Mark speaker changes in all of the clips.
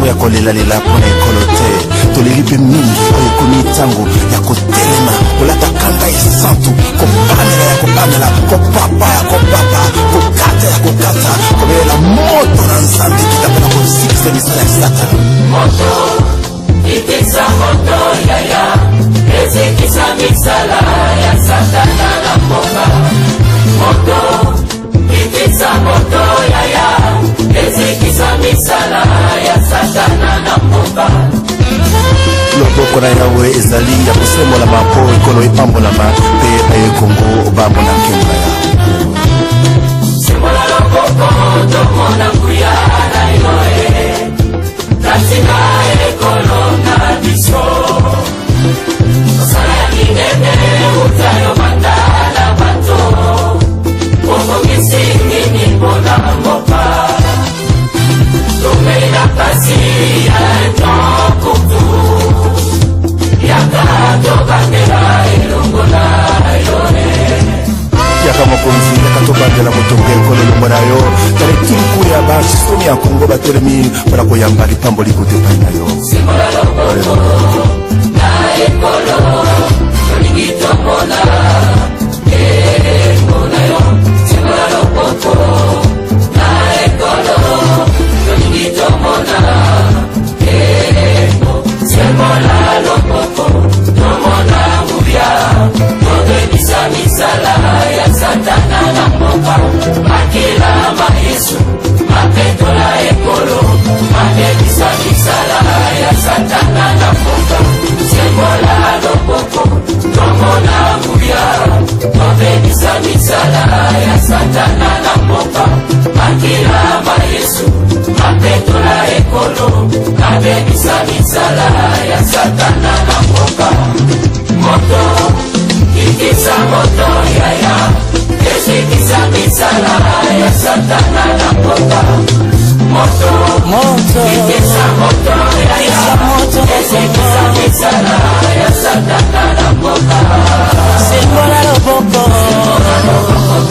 Speaker 1: ntango ya kolelalela mpona ekolo te toleli mpe mingi oyo ekomi ntango ya kotelema kolata kanda esantu kopamela ya kopamela kopapa ya kopapa kokata ya kokata kobelela moto na nzambe kitapona kosikisa misala ya satana
Speaker 2: moto ikisa moto yaya ezikisa misala ya satana na mboka moto ikisa moto yaya ezikisa misala ya satana na mboka
Speaker 1: loboko na yawe ezali ya kosembola mapo ekolo epambolama mpe aye kongo obambola nkembo ya
Speaker 2: sembola loboko tomona nguya na yoe katina ekolo na biso kosala ya minene utayo mandala bato okokisi nini mpona mboka tomela pasi ya etan kutu yaka tobandela elongo na yone
Speaker 1: yaka mokonzi yaka tobandela motongo ekolo elongo na yo tala etinku ya basomi ya kongo batelemi mpona koyamba lipambo likutu epai na yo
Speaker 2: simbola loboko na ekolo tolingi tomona engo na yo simbola loboko na ekolo tolingi tomona engo simbola loboko tomona nguya tobebisa misala ya satana na mboka makilama yesu mapetola ekolo mabebisa misala ya satana na mboka sembola loboko tomona nguya tobebisa misala ya satana na mboka makilama yesu mapetola ekolo mabebisa misala ya satana na mboka moto ikisa moto yaya ezikisa misala ya satana na mboka moto ikisa moto yaya ezikisa misala ya satana na mboka
Speaker 3: sembola loboko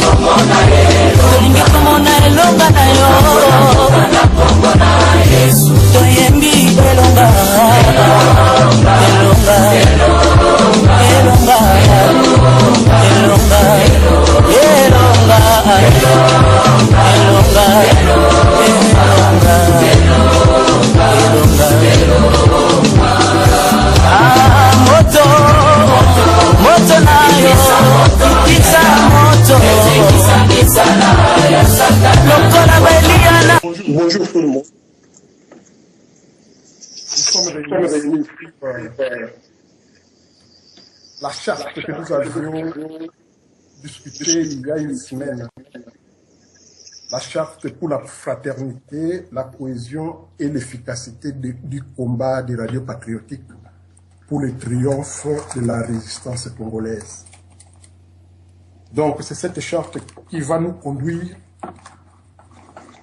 Speaker 2: tomona elo
Speaker 3: tolingi komona elonga na yo
Speaker 2: na bongo na yesu
Speaker 3: toyembi elonga elonga elonga elonga elonga elonga elonga moto moto na yo ikisa moto lokola beliana.
Speaker 4: Bonjour tout le monde. Nous sommes réunis pour la charte que nous avions discutée il y a une semaine. La charte pour la fraternité, la cohésion et l'efficacité du combat des radios patriotiques pour le triomphe de la résistance congolaise. Donc c'est cette charte qui va nous conduire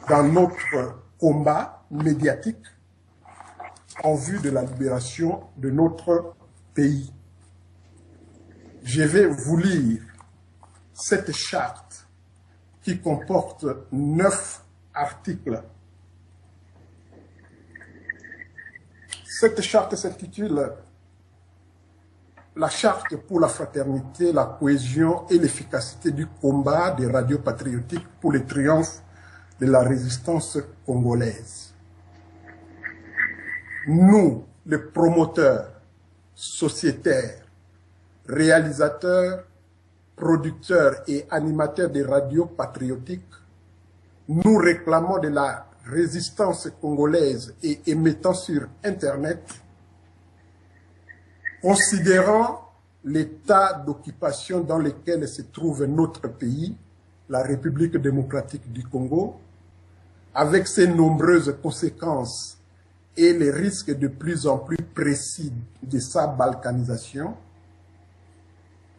Speaker 4: dans notre combat médiatique en vue de la libération de notre pays. Je vais vous lire cette charte qui comporte 9 articles. Cette charte s'intitule la charte pour la fraternité, la cohésion et l'efficacité du combat des radios patriotiques pour le triomphe de la résistance congolaise. Nous, les promoteurs, sociétaires, réalisateurs, producteurs et animateurs des radios patriotiques, nous réclamons de la résistance congolaise et émettant sur Internet, considérant l'état d'occupation dans lequel se trouve notre pays, la République démocratique du Congo, avec ses nombreuses conséquences et les risques de plus en plus précis de sa balkanisation,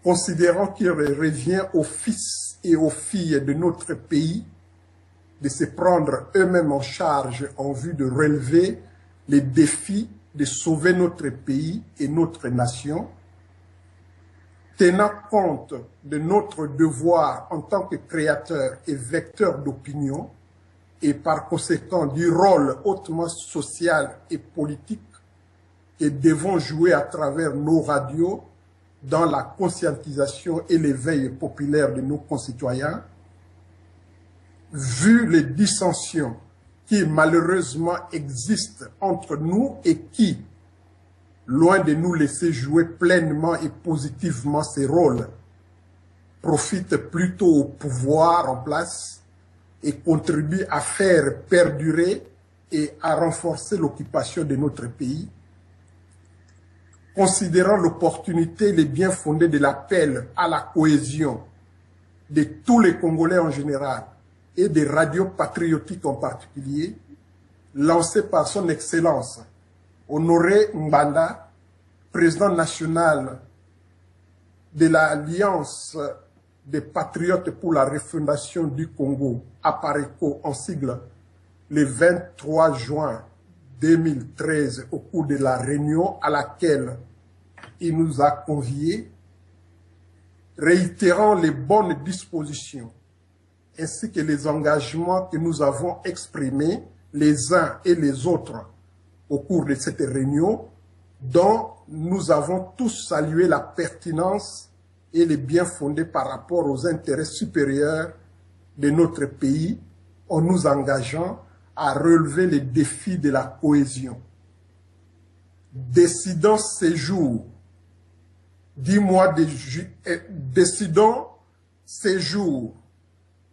Speaker 4: considérant qu'il revient aux fils et aux filles de notre pays de se prendre eux-mêmes en charge en vue de relever les défis de sauver notre pays et notre nation, tenant compte de notre devoir en tant que créateur et vecteur d'opinion et par conséquent du rôle hautement social et politique que devons jouer à travers nos radios dans la conscientisation et l'éveil populaire de nos concitoyens, vu les dissensions qui malheureusement existent entre nous et qui, loin de nous laisser jouer pleinement et positivement ces rôles, profitent plutôt au pouvoir en place et contribuent à faire perdurer et à renforcer l'occupation de notre pays, considérant l'opportunité et les bien fondés de l'appel à la cohésion de tous les Congolais en général et des radios patriotiques en particulier, lancé par son Excellence Honoré Mbanda, président national de l'Alliance des patriotes pour la refondation du Congo, APARECO en sigle, le 23 juin 2013 au cours de la réunion à laquelle il nous a conviés, réitérant les bonnes dispositions ainsi que les engagements que nous avons exprimés les uns et les autres au cours de cette réunion, dont nous avons tous salué la pertinence et les bien fondés par rapport aux intérêts supérieurs de notre pays en nous engageant à relever les défis de la cohésion. Décidons ces jours, décidons ces jours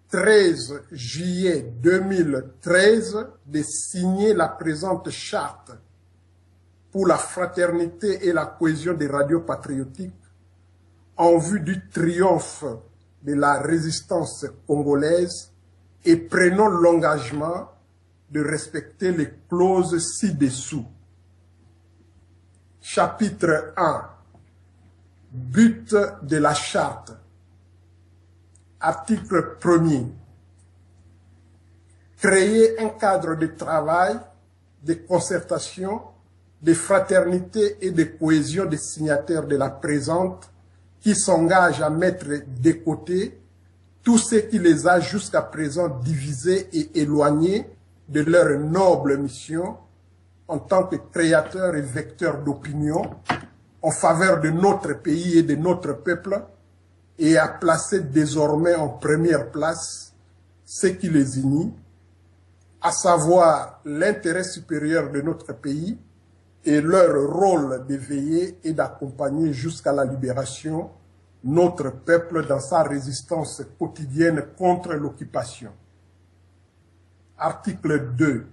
Speaker 4: 13 juillet 2013 de signer la présente charte pour la fraternité et la cohésion des radios patriotiques en vue du triomphe de la résistance congolaise et prenons l'engagement de respecter les clauses ci-dessous. Chapitre 1. But de la charte. Article 1er. Créer un cadre de travail, de concertation, de fraternité et de cohésion des signataires de la présente qui s'engagent à mettre de côté tout ce qui les a jusqu'à présent divisés et éloignés de leur noble mission en tant que créateurs et vecteurs d'opinion en faveur de notre pays et de notre peuple et à placer désormais en première place ce qui les unit, à savoir l'intérêt supérieur de notre pays et leur rôle de veiller et d'accompagner jusqu'à la libération notre peuple dans sa résistance quotidienne contre l'occupation. Article 2.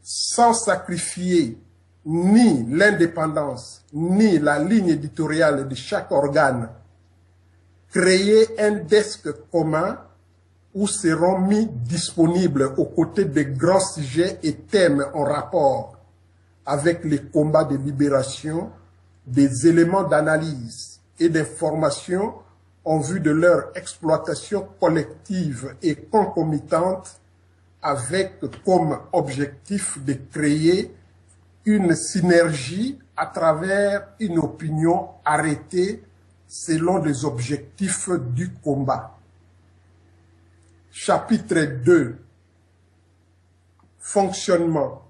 Speaker 4: Sans sacrifier ni l'indépendance ni la ligne éditoriale de chaque organe, créer un desk commun où seront mis disponibles aux côtés de grands sujets et thèmes en rapport avec les combats de libération, des éléments d'analyse et d'information en vue de leur exploitation collective et concomitante avec comme objectif de créer une synergie à travers une opinion arrêtée selon les objectifs du combat. Chapitre 2. Fonctionnement.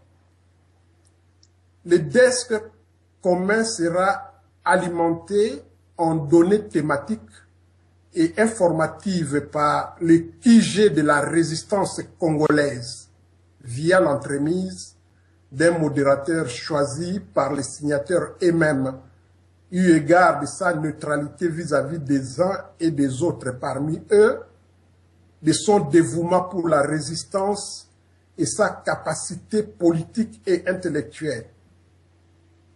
Speaker 4: Le desk commun sera alimenté en données thématiques et informatives par les QG de la résistance congolaise via l'entremise d'un modérateur choisi par les signataires eux-mêmes, eu égard de sa neutralité vis-à-vis des uns et des autres parmi eux, de son dévouement pour la résistance et sa capacité politique et intellectuelle.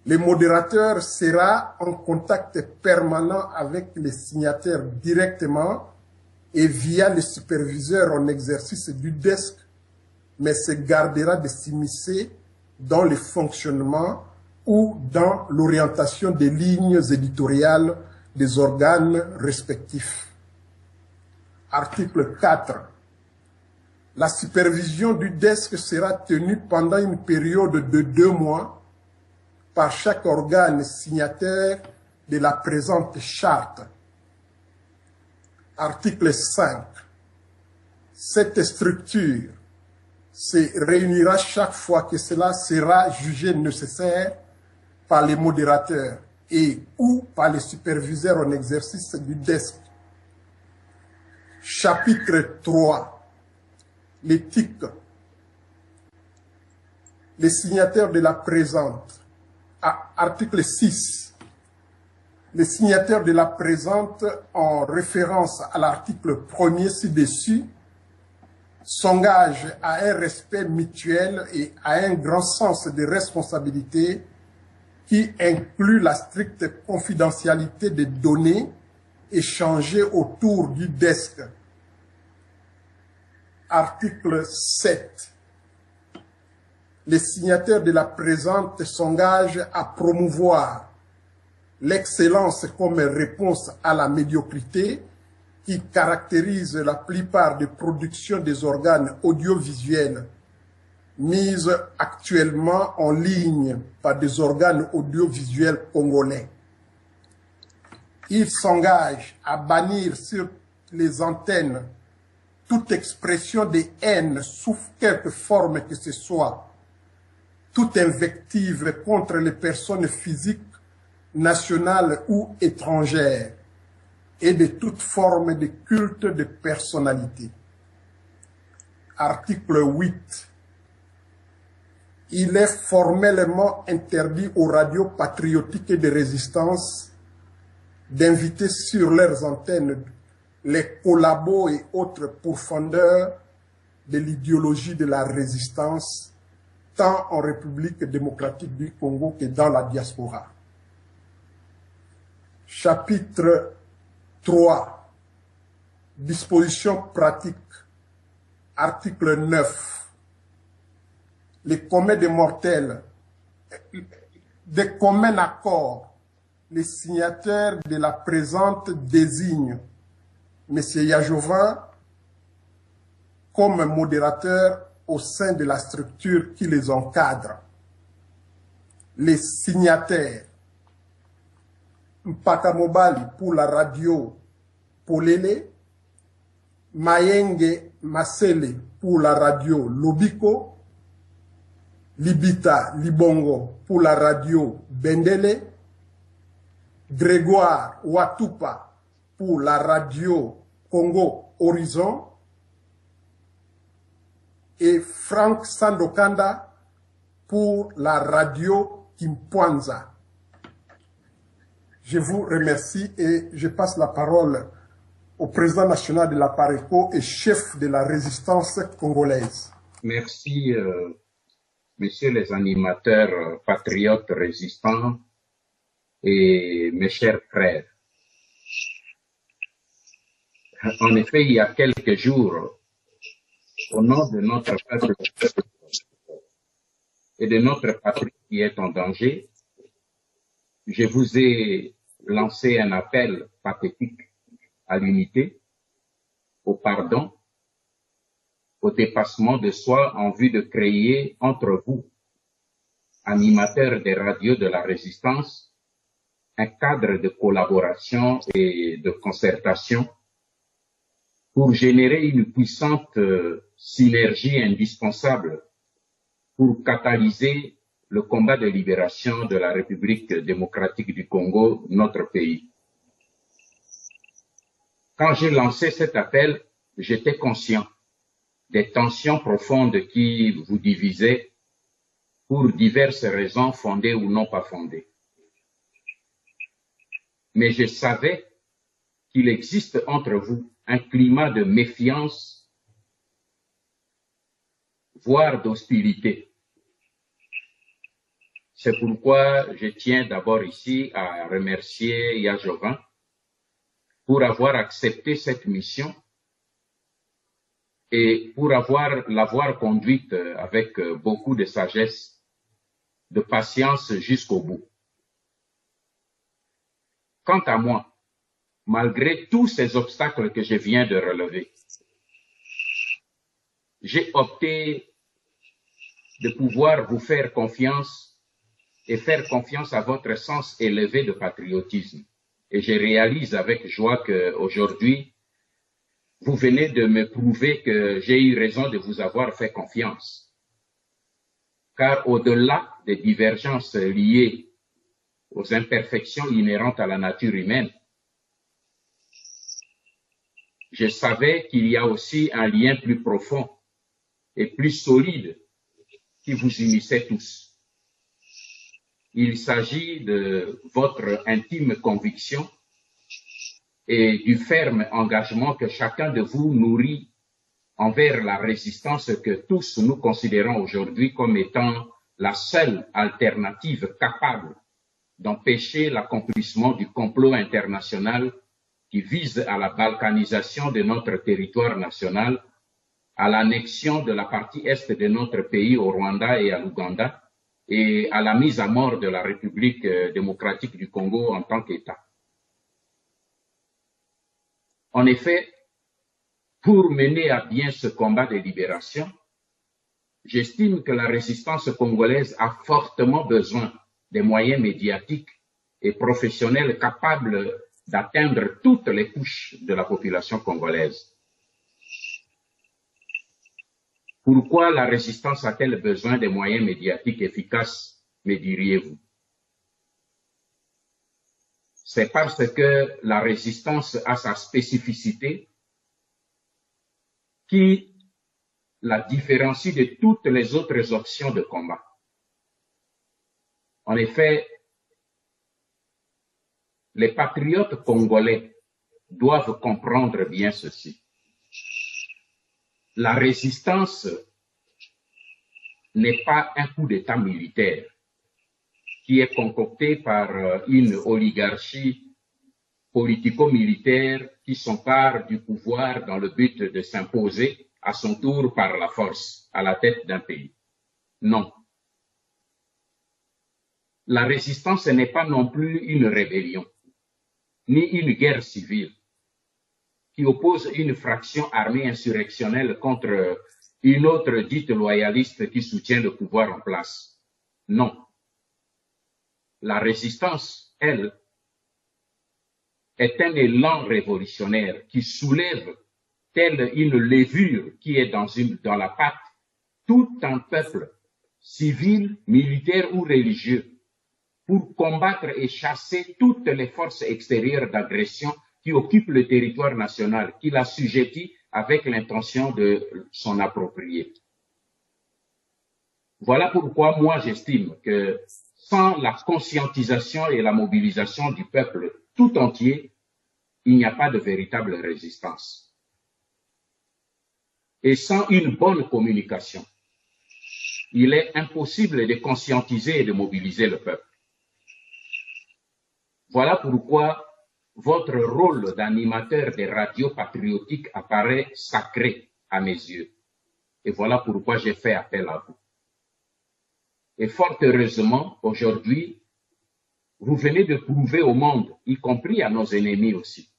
Speaker 4: Le modérateur sera en contact permanent avec les signataires directement et via les superviseurs en exercice du desk, mais se gardera de s'immiscer dans le fonctionnement ou dans l'orientation des lignes éditoriales des organes respectifs. Article 4. La supervision du desk sera tenue pendant une période de 2 mois par chaque organe signataire de la présente charte. Article 5. Cette structure se réunira chaque fois que cela sera jugé nécessaire par les modérateurs et ou par les superviseurs en exercice du desk. Chapitre 3. L'éthique. Les signataires de la présente. Article 6. Les signataires de la présente, en référence à l'article 1er ci-dessus, s'engagent à un respect mutuel et à un grand sens de responsabilité qui inclut la stricte confidentialité des données échangées autour du desk. Article 7. Les signataires de la présente s'engagent à promouvoir l'excellence comme réponse à la médiocrité qui caractérise la plupart des productions des organes audiovisuels mises actuellement en ligne par des organes audiovisuels congolais. Ils s'engagent à bannir sur les antennes toute expression de haine sous quelque forme que ce soit, toute invective contre les personnes physiques, nationales ou étrangères, et de toute forme de culte de personnalité. Article 8. Il est formellement interdit aux radios patriotiques et de résistance d'inviter sur leurs antennes les collabos et autres pourfendeurs de l'idéologie de la résistance, tant en République démocratique du Congo que dans la diaspora. Chapitre 3. Dispositions pratiques. Article 9. Les communs des mortels, des communs accords, les signataires de la présente désignent M. Yajovin comme modérateur au sein de la structure qui les encadre. Les signataires: Mpaka Mobali pour la radio Polele, Mayenge Masele pour la radio Lobiko, Libita Libongo pour la radio Bendele, Grégoire Watupa pour la radio Congo Horizon et Franck Sandokanda pour la radio Kimpwanza. Je vous remercie et je passe la parole au président national de la PARECO et chef de la résistance congolaise.
Speaker 5: Merci, messieurs les animateurs patriotes résistants et mes chers frères. En effet, il y a quelques jours, au nom de notre peuple et de notre patrie qui est en danger, je vous ai lancé un appel pathétique à l'unité, au pardon, au dépassement de soi en vue de créer entre vous, animateurs des radios de la résistance, un cadre de collaboration et de concertation pour générer une puissante synergie indispensable pour catalyser le combat de libération de la République démocratique du Congo, notre pays. Quand j'ai lancé cet appel, j'étais conscient des tensions profondes qui vous divisaient pour diverses raisons fondées ou non pas fondées. Mais je savais qu'il existe entre vous un climat de méfiance, voire d'hostilité. C'est pourquoi je tiens d'abord ici à remercier Yajovin pour avoir accepté cette mission et pour l'avoir conduite avec beaucoup de sagesse, de patience jusqu'au bout. Quant à moi, malgré tous ces obstacles que je viens de relever, j'ai opté de pouvoir vous faire confiance et faire confiance à votre sens élevé de patriotisme. Et je réalise avec joie qu'aujourd'hui, vous venez de me prouver que j'ai eu raison de vous avoir fait confiance. Car au-delà des divergences liées aux imperfections inhérentes à la nature humaine, je savais qu'il y a aussi un lien plus profond et plus solide qui vous unissait tous. Il s'agit de votre intime conviction et du ferme engagement que chacun de vous nourrit envers la résistance que tous nous considérons aujourd'hui comme étant la seule alternative capable d'empêcher l'accomplissement du complot international qui vise à la balkanisation de notre territoire national, à l'annexion de la partie est de notre pays au Rwanda et à l'Ouganda, et à la mise à mort de la République démocratique du Congo en tant qu'État. En effet, pour mener à bien ce combat de libération, j'estime que la résistance congolaise a fortement besoin des moyens médiatiques et professionnels capables d'atteindre toutes les couches de la population congolaise. Pourquoi la résistance a-t-elle besoin des moyens médiatiques efficaces, me diriez-vous? C'est parce que la résistance a sa spécificité qui la différencie de toutes les autres options de combat. En effet, les patriotes congolais doivent comprendre bien ceci. La résistance n'est pas un coup d'État militaire qui est concocté par une oligarchie politico-militaire qui s'empare du pouvoir dans le but de s'imposer à son tour par la force à la tête d'un pays. Non. La résistance n'est pas non plus une rébellion, ni une guerre civile qui oppose une fraction armée insurrectionnelle contre une autre dite loyaliste qui soutient le pouvoir en place. Non. La résistance, elle, est un élan révolutionnaire qui soulève, telle une levure qui est dans la patte, tout un peuple, civil, militaire ou religieux, pour combattre et chasser toutes les forces extérieures d'agression qui occupent le territoire national, qui l'assujettit avec l'intention de s'en approprier. Voilà pourquoi moi j'estime que sans la conscientisation et la mobilisation du peuple tout entier, il n'y a pas de véritable résistance. Et sans une bonne communication, il est impossible de conscientiser et de mobiliser le peuple. Voilà pourquoi votre rôle d'animateur des radios patriotiques apparaît sacré à mes yeux. Et voilà pourquoi j'ai fait appel à vous. Et fort heureusement, aujourd'hui, vous venez de prouver au monde, y compris à nos ennemis aussi,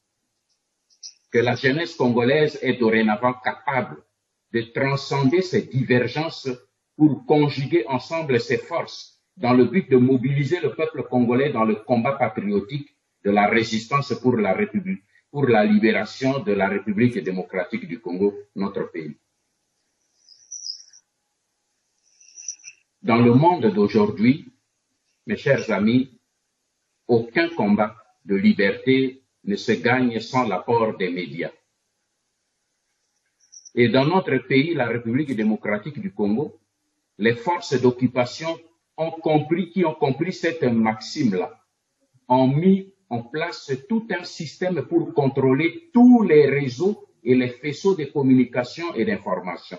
Speaker 5: que la jeunesse congolaise est dorénavant capable de transcender ces divergences pour conjuguer ensemble ses forces dans le but de mobiliser le peuple congolais dans le combat patriotique de la résistance pour la République, pour la libération de la République démocratique du Congo, notre pays. Dans le monde d'aujourd'hui, mes chers amis, aucun combat de liberté ne se gagne sans l'apport des médias. Et dans notre pays, la République démocratique du Congo, les forces d'occupation qui ont compris cette maxime-là, ont mis en place tout un système pour contrôler tous les réseaux et les faisceaux de communication et d'information.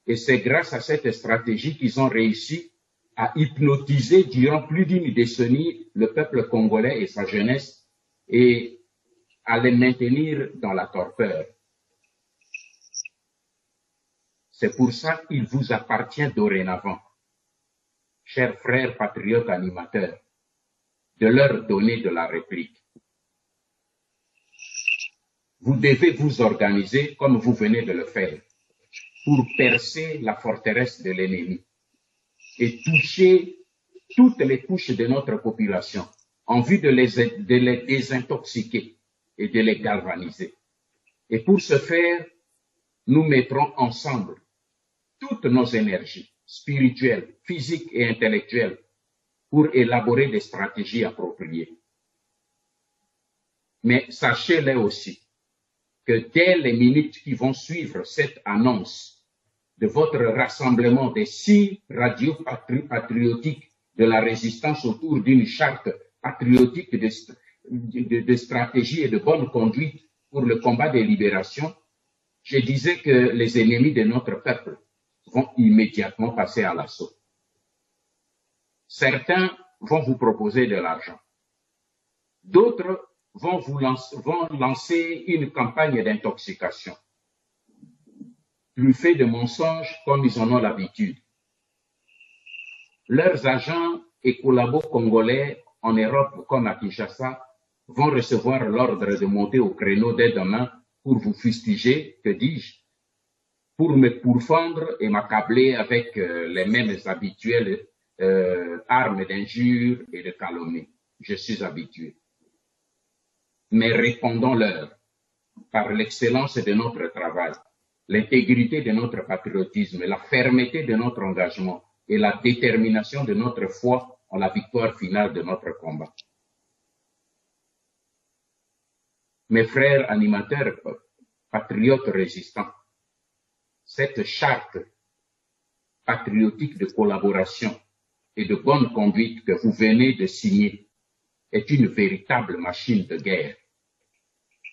Speaker 5: Et c'est grâce à cette stratégie qu'ils ont réussi à hypnotiser durant plus d'une décennie le peuple congolais et sa jeunesse et à les maintenir dans la torpeur. C'est pour ça qu'il vous appartient dorénavant, chers frères patriotes animateurs, de leur donner de la réplique. Vous devez vous organiser comme vous venez de le faire pour percer la forteresse de l'ennemi et toucher toutes les couches de notre population en vue de les désintoxiquer et de les galvaniser. Et pour ce faire, nous mettrons ensemble toutes nos énergies spirituelles, physiques et intellectuelles pour élaborer des stratégies appropriées. Mais sachez-le aussi, que dès les minutes qui vont suivre cette annonce de votre rassemblement des 6 radios patriotiques de la résistance autour d'une charte patriotique de stratégie et de bonne conduite pour le combat des libérations, je disais que les ennemis de notre peuple vont immédiatement passer à l'assaut. Certains vont vous proposer de l'argent. D'autres vont lancer une campagne d'intoxication, truffée de mensonges comme ils en ont l'habitude. Leurs agents et collabos congolais en Europe comme à Kinshasa vont recevoir l'ordre de monter au créneau dès demain pour vous fustiger, que dis-je, pour me pourfendre et m'accabler avec les mêmes habituelles armes d'injures et de calomnie. Je suis habitué. Mais répondons-leur par l'excellence de notre travail, l'intégrité de notre patriotisme, la fermeté de notre engagement et la détermination de notre foi en la victoire finale de notre combat. Mes frères animateurs, patriotes résistants, cette charte patriotique de collaboration et de bonne conduite que vous venez de signer est une véritable machine de guerre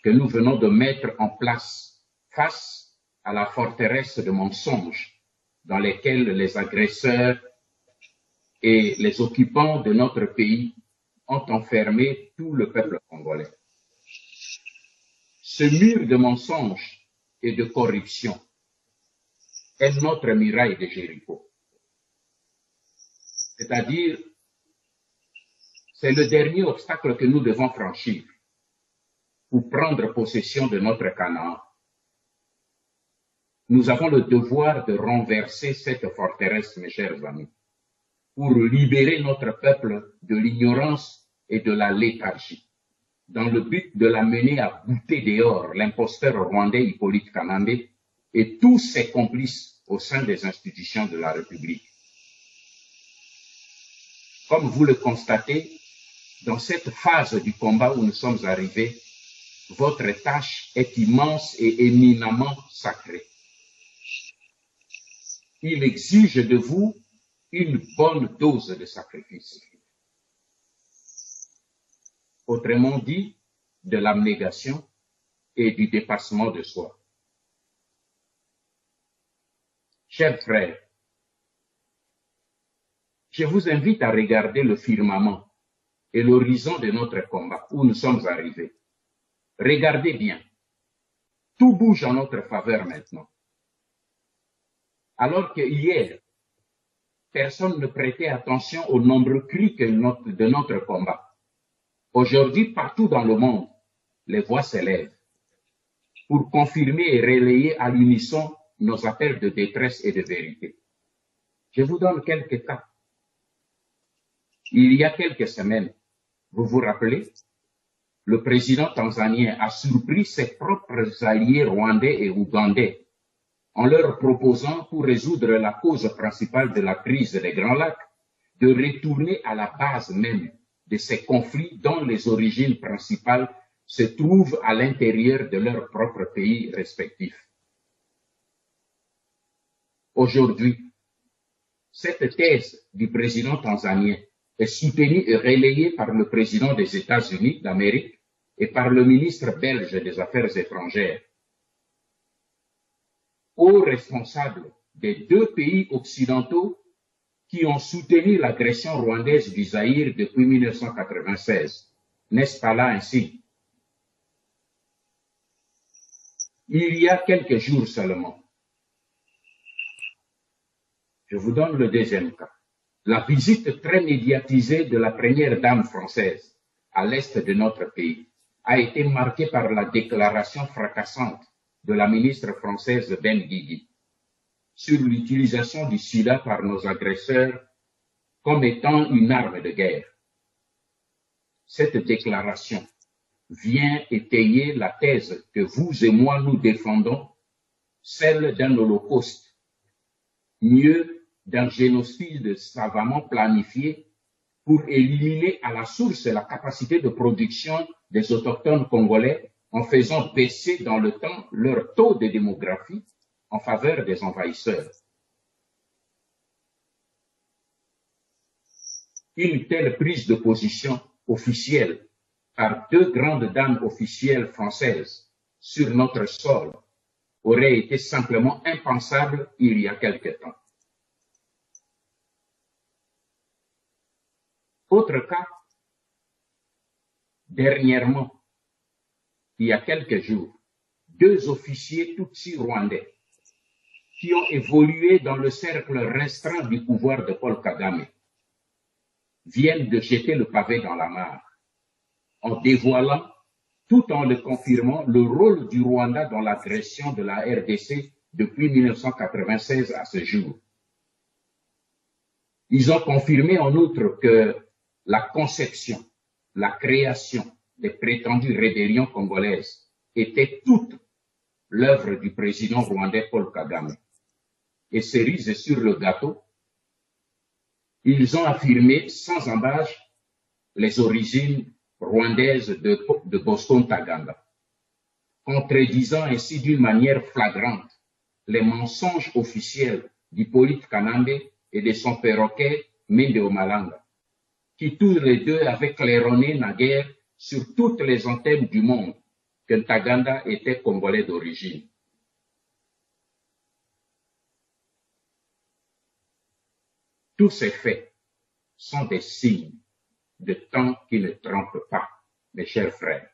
Speaker 5: que nous venons de mettre en place face à la forteresse de mensonges dans lesquels les agresseurs et les occupants de notre pays ont enfermé tout le peuple congolais. Ce mur de mensonges et de corruption est notre muraille de Jéricho. C'est-à-dire, c'est le dernier obstacle que nous devons franchir pour prendre possession de notre Canaan. Nous avons le devoir de renverser cette forteresse, mes chers amis, pour libérer notre peuple de l'ignorance et de la léthargie, dans le but de l'amener à bouter dehors l'imposteur rwandais Hippolyte Kanambe et tous ses complices au sein des institutions de la République. Comme vous le constatez, dans cette phase du combat où nous sommes arrivés, votre tâche est immense et éminemment sacrée. Il exige de vous une bonne dose de sacrifice. Autrement dit, de l'abnégation et du dépassement de soi. Chers frères, je vous invite à regarder le firmament et l'horizon de notre combat où nous sommes arrivés. Regardez bien. Tout bouge en notre faveur maintenant. Alors que hier, personne ne prêtait attention aux nombreux cris de notre combat. Aujourd'hui, partout dans le monde, les voix s'élèvent pour confirmer et relayer à l'unisson nos appels de détresse et de vérité. Je vous donne quelques cas. Il y a quelques semaines, vous vous rappelez, le président tanzanien a surpris ses propres alliés rwandais et ougandais en leur proposant, pour résoudre la cause principale de la crise des Grands Lacs, de retourner à la base même de ces conflits dont les origines principales se trouvent à l'intérieur de leurs propres pays respectifs. Aujourd'hui, cette thèse du président tanzanien est soutenue et relayée par le président des États-Unis d'Amérique et par le ministre belge des Affaires étrangères. Hauts responsables des deux pays occidentaux qui ont soutenu l'agression rwandaise du Zaïre depuis 1996. N'est-ce pas là ainsi? Il y a quelques jours seulement, je vous donne le deuxième cas. La visite très médiatisée de la première dame française à l'est de notre pays a été marquée par la déclaration fracassante de la ministre française Ben Guigui sur l'utilisation du sida par nos agresseurs comme étant une arme de guerre. Cette déclaration vient étayer la thèse que vous et moi nous défendons, celle d'un holocauste, mieux d'un génocide savamment planifié pour éliminer à la source la capacité de production des autochtones congolais en faisant baisser dans le temps leur taux de démographie en faveur des envahisseurs. Une telle prise de position officielle par deux grandes dames officielles françaises sur notre sol aurait été simplement impensable il y a quelque temps. Autre cas, dernièrement, il y a quelques jours, deux officiers Tutsi rwandais qui ont évolué dans le cercle restreint du pouvoir de Paul Kagame viennent de jeter le pavé dans la mare en dévoilant, tout en le confirmant, le rôle du Rwanda dans l'agression de la RDC depuis 1996 à ce jour. Ils ont confirmé en outre que la conception, la création des prétendues rébellions congolaises était toute l'œuvre du président rwandais Paul Kagame. Et cerise sur le gâteau, ils ont affirmé sans embâche les origines rwandaises de Boston Ntaganda, contredisant ainsi d'une manière flagrante les mensonges officiels d'Hippolyte Kanambe et de son perroquet Mende Omalanga, qui tous les deux avaient claironné naguère sur toutes les antennes du monde que Ntaganda était congolais d'origine. Tous ces faits sont des signes de temps qui ne trompe pas, mes chers frères.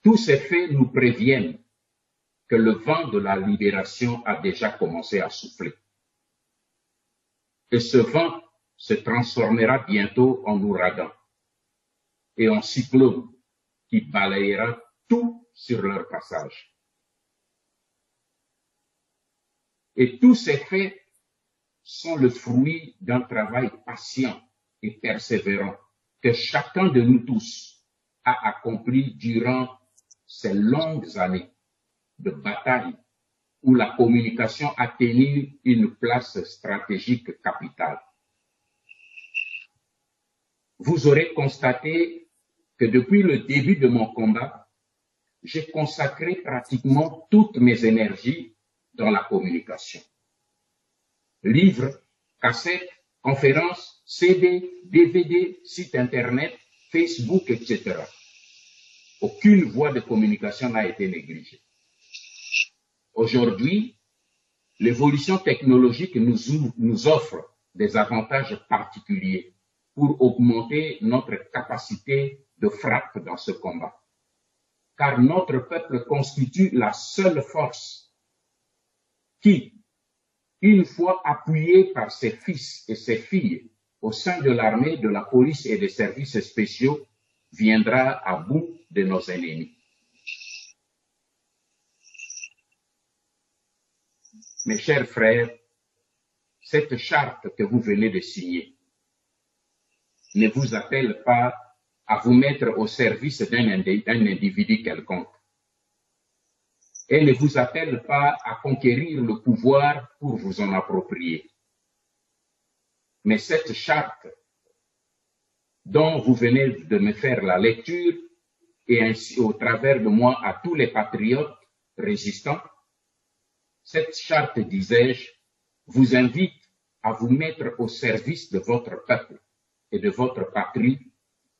Speaker 5: Tous ces faits nous préviennent que le vent de la libération a déjà commencé à souffler. Et ce vent se transformera bientôt en ouragan et en cyclone qui balayera tout sur leur passage. Et tous ces faits sont le fruit d'un travail patient et persévérant que chacun de nous tous a accompli durant ces longues années de bataille où la communication a tenu une place stratégique capitale. Vous aurez constaté que depuis le début de mon combat, j'ai consacré pratiquement toutes mes énergies dans la communication. Livres, cassettes, conférences, CD, DVD, sites internet, Facebook, etc. Aucune voie de communication n'a été négligée. Aujourd'hui, l'évolution technologique nous offre des avantages particuliers pour augmenter notre capacité de frappe dans ce combat. Car notre peuple constitue la seule force qui, une fois appuyé par ses fils et ses filles au sein de l'armée, de la police et des services spéciaux, viendra à bout de nos ennemis. Mes chers frères, cette charte que vous venez de signer ne vous appelle pas à vous mettre au service d'un individu quelconque. Elle ne vous appelle pas à conquérir le pouvoir pour vous en approprier. Mais cette charte dont vous venez de me faire la lecture, et ainsi au travers de moi à tous les patriotes résistants, cette charte, disais-je, vous invite à vous mettre au service de votre peuple et de votre patrie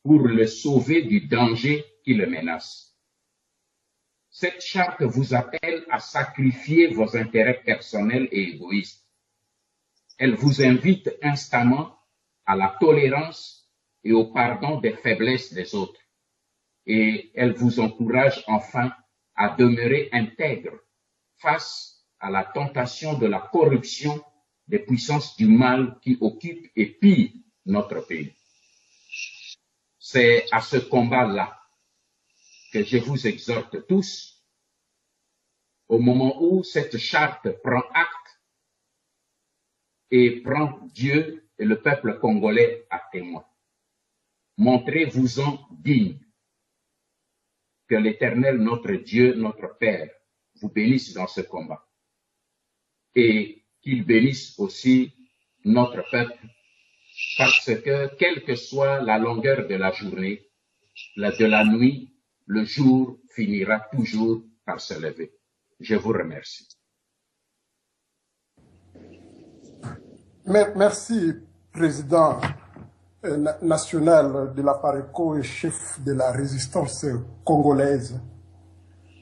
Speaker 5: pour le sauver du danger qui le menace. Cette charte vous appelle à sacrifier vos intérêts personnels et égoïstes. Elle vous invite instamment à la tolérance et au pardon des faiblesses des autres. Et elle vous encourage enfin à demeurer intègre face à la tentation de la corruption des puissances du mal qui occupent et pillent notre pays. C'est à ce combat-là que je vous exhorte tous, au moment où cette charte prend acte et prend Dieu et le peuple congolais à témoin. montrez-vous-en digne. Que l'Éternel, notre Dieu, notre Père, vous bénisse dans ce combat. Et qu'il bénisse aussi notre peuple, parce que, quelle que soit la longueur de la journée, de la nuit, le jour finira toujours par se lever. Je vous remercie.
Speaker 4: Merci, Président national de la PARECO et chef de la résistance congolaise.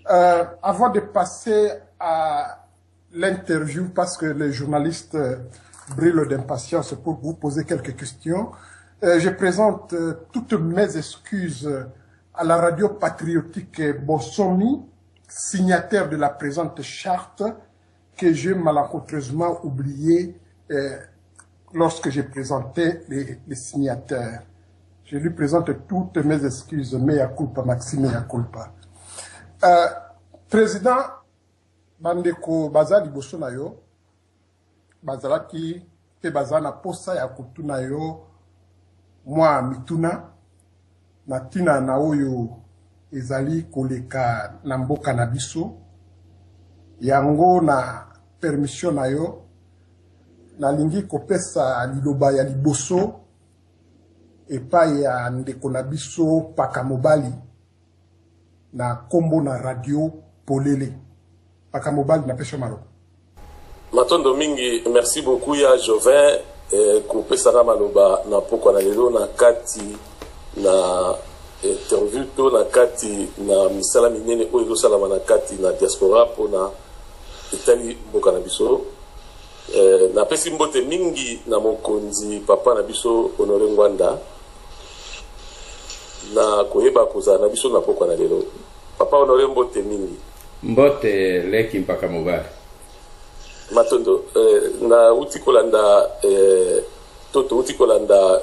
Speaker 4: Avant de passer à l'interview, parce que les journalistes brûlent d'impatience pour vous poser quelques questions, je présente toutes mes excuses à la radio patriotique Bonsomi, signataire de la présente charte, que j'ai malencontreusement oublié lorsque j'ai présenté les signataires. Je lui présente toutes mes excuses, mea culpa, Maxime mea culpa. Président Bandeko Baza liboso na yo, bazalaki pe bazana posa ya kutuna yo mwa mituna na tina na oyo ezali koleka na mboka na biso yango na permission na yo nalingi kopesa liloba ya liboso epai ya ndeko na biso Paka Mobali na kombo na radio Polele. Paka Mobali na pesha malo.
Speaker 6: Matondo mingi, merci beaucoup ya Jovin kopesa na maloba na poko na lelo na kati na interview to na kati na misala minene oyo ezosalama na kati na diaspora pona etali mboka na biso. Na pesi mbote mingi na mokonzi papa na biso Honoré Ngwanda na koyeba koza na biso na poko na lelo. Papa Honoré mbote mingi.
Speaker 7: Mbote leki Paka Mobali.
Speaker 6: Matondo na uti kolanda toto uti kolanda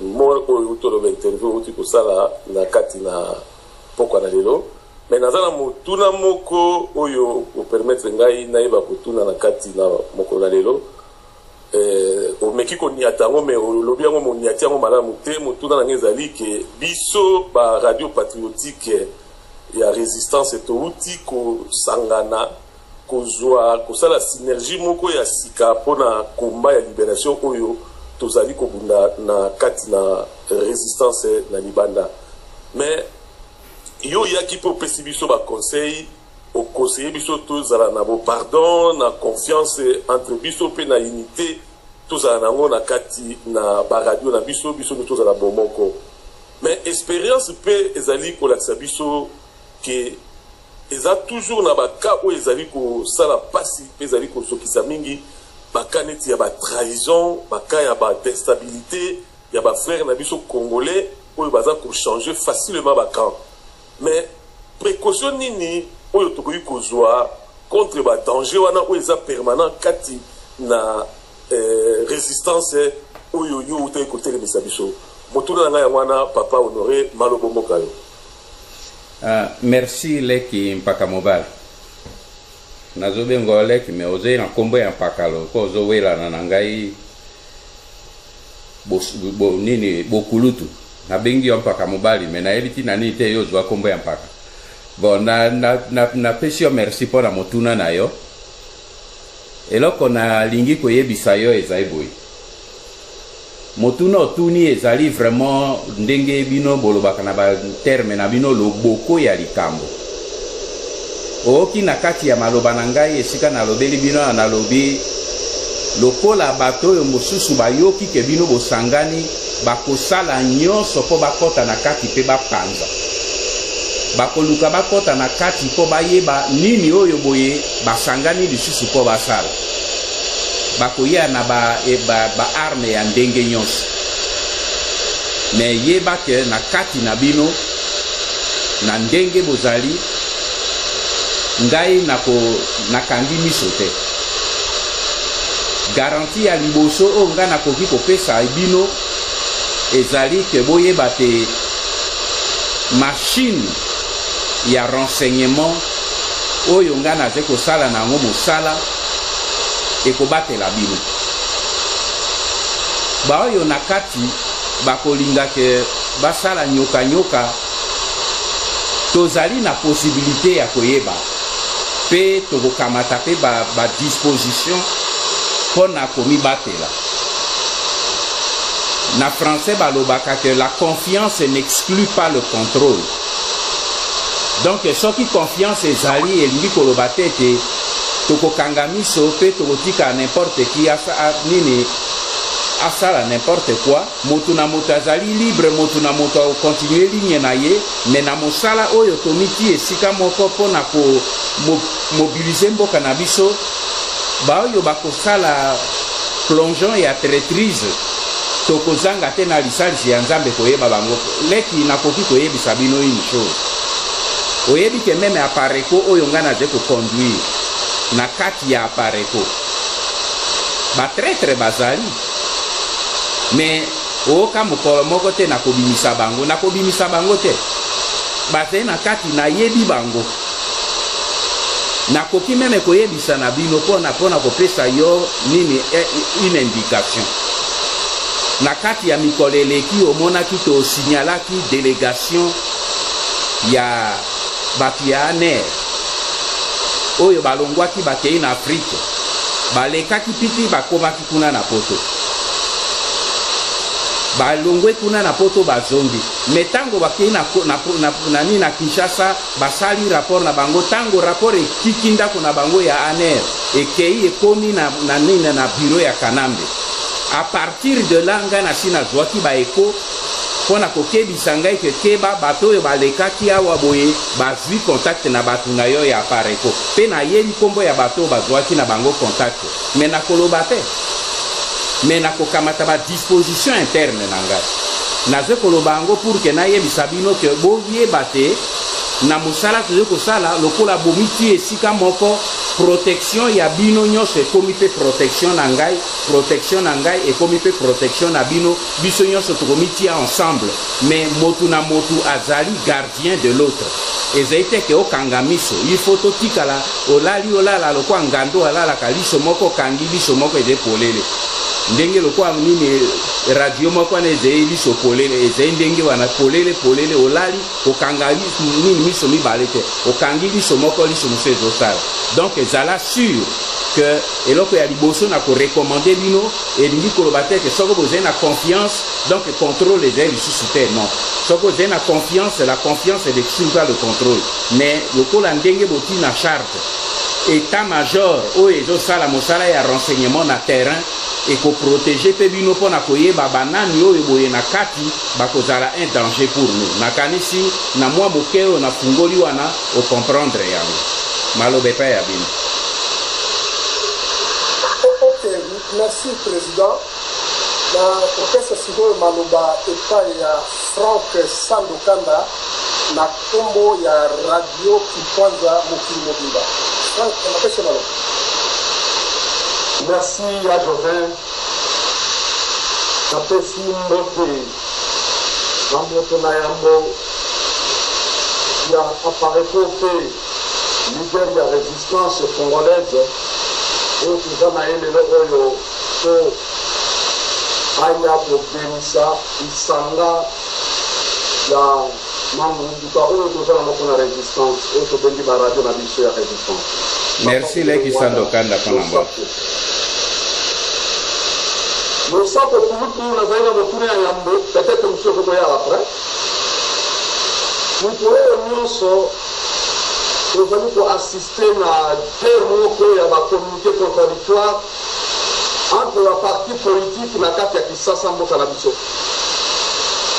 Speaker 6: mo oyo utolo interview uti kosala na kati na poko na lelo. Mais nazala mutuna moko oyo o permettre ngai na yeba kutuna na kati na moko na lelo o mekiko niatango me o lobi yango mo niatango malamu te mutuna na ngezali ke biso ba radio patriotique ya résistance to uti ko sangana ko zwa ko sala synergie moko ya sika pona komba ya libération oyo tozali ko bunda na kati na résistance na libanda. Mais yo yaki pour pesi biso ba conseil au conseiller biso tozala na bo pardon na confiance entre biso pe na unité tozala nango na kati na ba radio na biso tozala bomoko. Mais expérience pe ezali ko laksa biso que eza toujours na ba ka o ezali ko sala pasi pe ezali ko sokisa mingi ba ka neti ya ba trahison ba ka ya ba déstabilité ya ba frère na biso congolais oyo baza ko changer facilement ba camp. Mais précaution nini oyo tokoki kozwa contre ba danger wana oyo eza permanent kati na résistance oyo yo utai kotelemisa biso. Motuna na ngai wana papa Honoré malobo mokayo.
Speaker 7: Merci leki Paka Mobali. Nazobengo leki me oze na kombo ya pakalo ko ozowela na ngai bo nini bokulutu. Na bengi ya Paka Mobali me na eliti na nite yo zwa kombo ya mpaka. Bon na pesio merci pour la motuna na yo. Eloko na lingi koyebisa yo ezali boy. Motuna otuni ezali vraiment ndenge bino bolobaka na ba terme na bino loboko ya likambo. Oki na kati ya maloba na ngai esika na lobeli bino na lobi lokola bato yo mosusu bayoki ke bino bosangani bakosala nyonso po bakota na kati pe bapanza. Bakoluka bakota na kati po bayeba nini oyo boye basangani lisusu po basala. Bakoya na ba arme ya ndenge nyonso. Me yeba ke na kati na bino na ndenge bozali ngai nakangi miso te. Garantie ya liboso o nga nakoki kopesa bino ezali ke boyeba te machine ya renseignement oyo nga naze kosala nango mosala ekobatela bino. Ba oyo na kati bakolinga ke basala nyoka nyoka tozali na possibilité ya koyeba pe tokokamata pe ba disposition pona komibatela. Na français balobaka que la confiance n'exclut pas le contrôle. Donc soki confiance ezali elingi koloba tete tokokanga miso pe tokotika n'importe qui nini asala n'importe quoi, motu na moto azali libre, motu na moto continue ligne na ye, mais na mosala oyo tomiti esika moko pona ko mobiliser mboka na biso ba oyo bakosala plongeon ya traîtrise tokozanga te na lisalisi ya Nzambe koyeba bango leki nakoki koyebisa bino une chose oyebi ke meme apareko oyo nga naze koconduire na kati ya apareko batraître bazali mais oka mokolo moko te nakobimisa bango te bazali na kati nayebi bango nakoki meme koyebisa na bino pona kopesa yo nini une indication na kati ya mikolo eleki omonaki tosignalaki délégation ya bato ya ANER oyo balongwaki bakei na Afrique balekaki piti bakomaki kuna na poto balongwe kuna na poto bazongi metango bakei na Kinshasa basali rapport na bango tango rapport ekiki ndako na bango ya ANER ekei ekomi na bureau ya Kanambe. À partir de là nga na sina zwaki ba eko pona kokebisa ngai ke keba bato yo balekaki awa boye bazwi contact na bato na yo ya pareko pe na yeli kombo ya bato bazwaki na bango contact mais na koloba te mais na kokamata ba disposition interne na ngai naze koloba ngo pour que na yebisa bino ke boyeba te na mosala tozo kosala lokola bomiti esika moko protection ya bino nyonso ekomi pe protection na ngai ekomi pe protection na bino biso nyonso tokomitia ensemble mais motu na motu azali gardien de l'autre ezali te ke okanga miso il faut totikala olala lokwa ngando alalaka liso moko kangi liso moko eze polele ndenge lokwa nini radio moko wana ezali liso polele ezali ndenge wana polele olali okanga nini miso mibale te okangi liso moko liso mosusu ezosala donc ezala sûr que eloko ya liboso na korekomande bino elingi koloba te ke soko bozali na confiance donc contrôle ezali lisusu te non soko bozali na confiance la confiance n'exclut pas le contrôle mais lokola ndenge boti na charte état-major oyo ezosala mosala ya renseignement na terrain ekoprotege pe bino mpona koyeba banani oyo boye na kati bakozala un danger pour nous nakanisi na mwa moke oyo nafungoli wana okomprendre yango maloba epai ya bino.
Speaker 4: Ok, merci président. Na professeur sikoyo maloba epai ya Frank Sandokanda na kombo ya radio Kikwanza mokili mobimba. Frank, napeshe maloba.
Speaker 8: Merci à Jovin. Napesi mbote na moto na yango ya apareko pe leader ya résistance congolaise oyo toza na ye lelo oyo po aya kobimisa lisanga ya mambuka oyo toza na moko na résistance oyo tobengi baradio na biso ya résistance.
Speaker 7: Merci Leki Sandokanda mpona mbote.
Speaker 8: Le sang que nous avons retourné à Yambo, peut-être que nous serons après. Nous pourrons nous assister à la communauté contradictoire entre la partie politique et la carte qui s'assemble à la mission.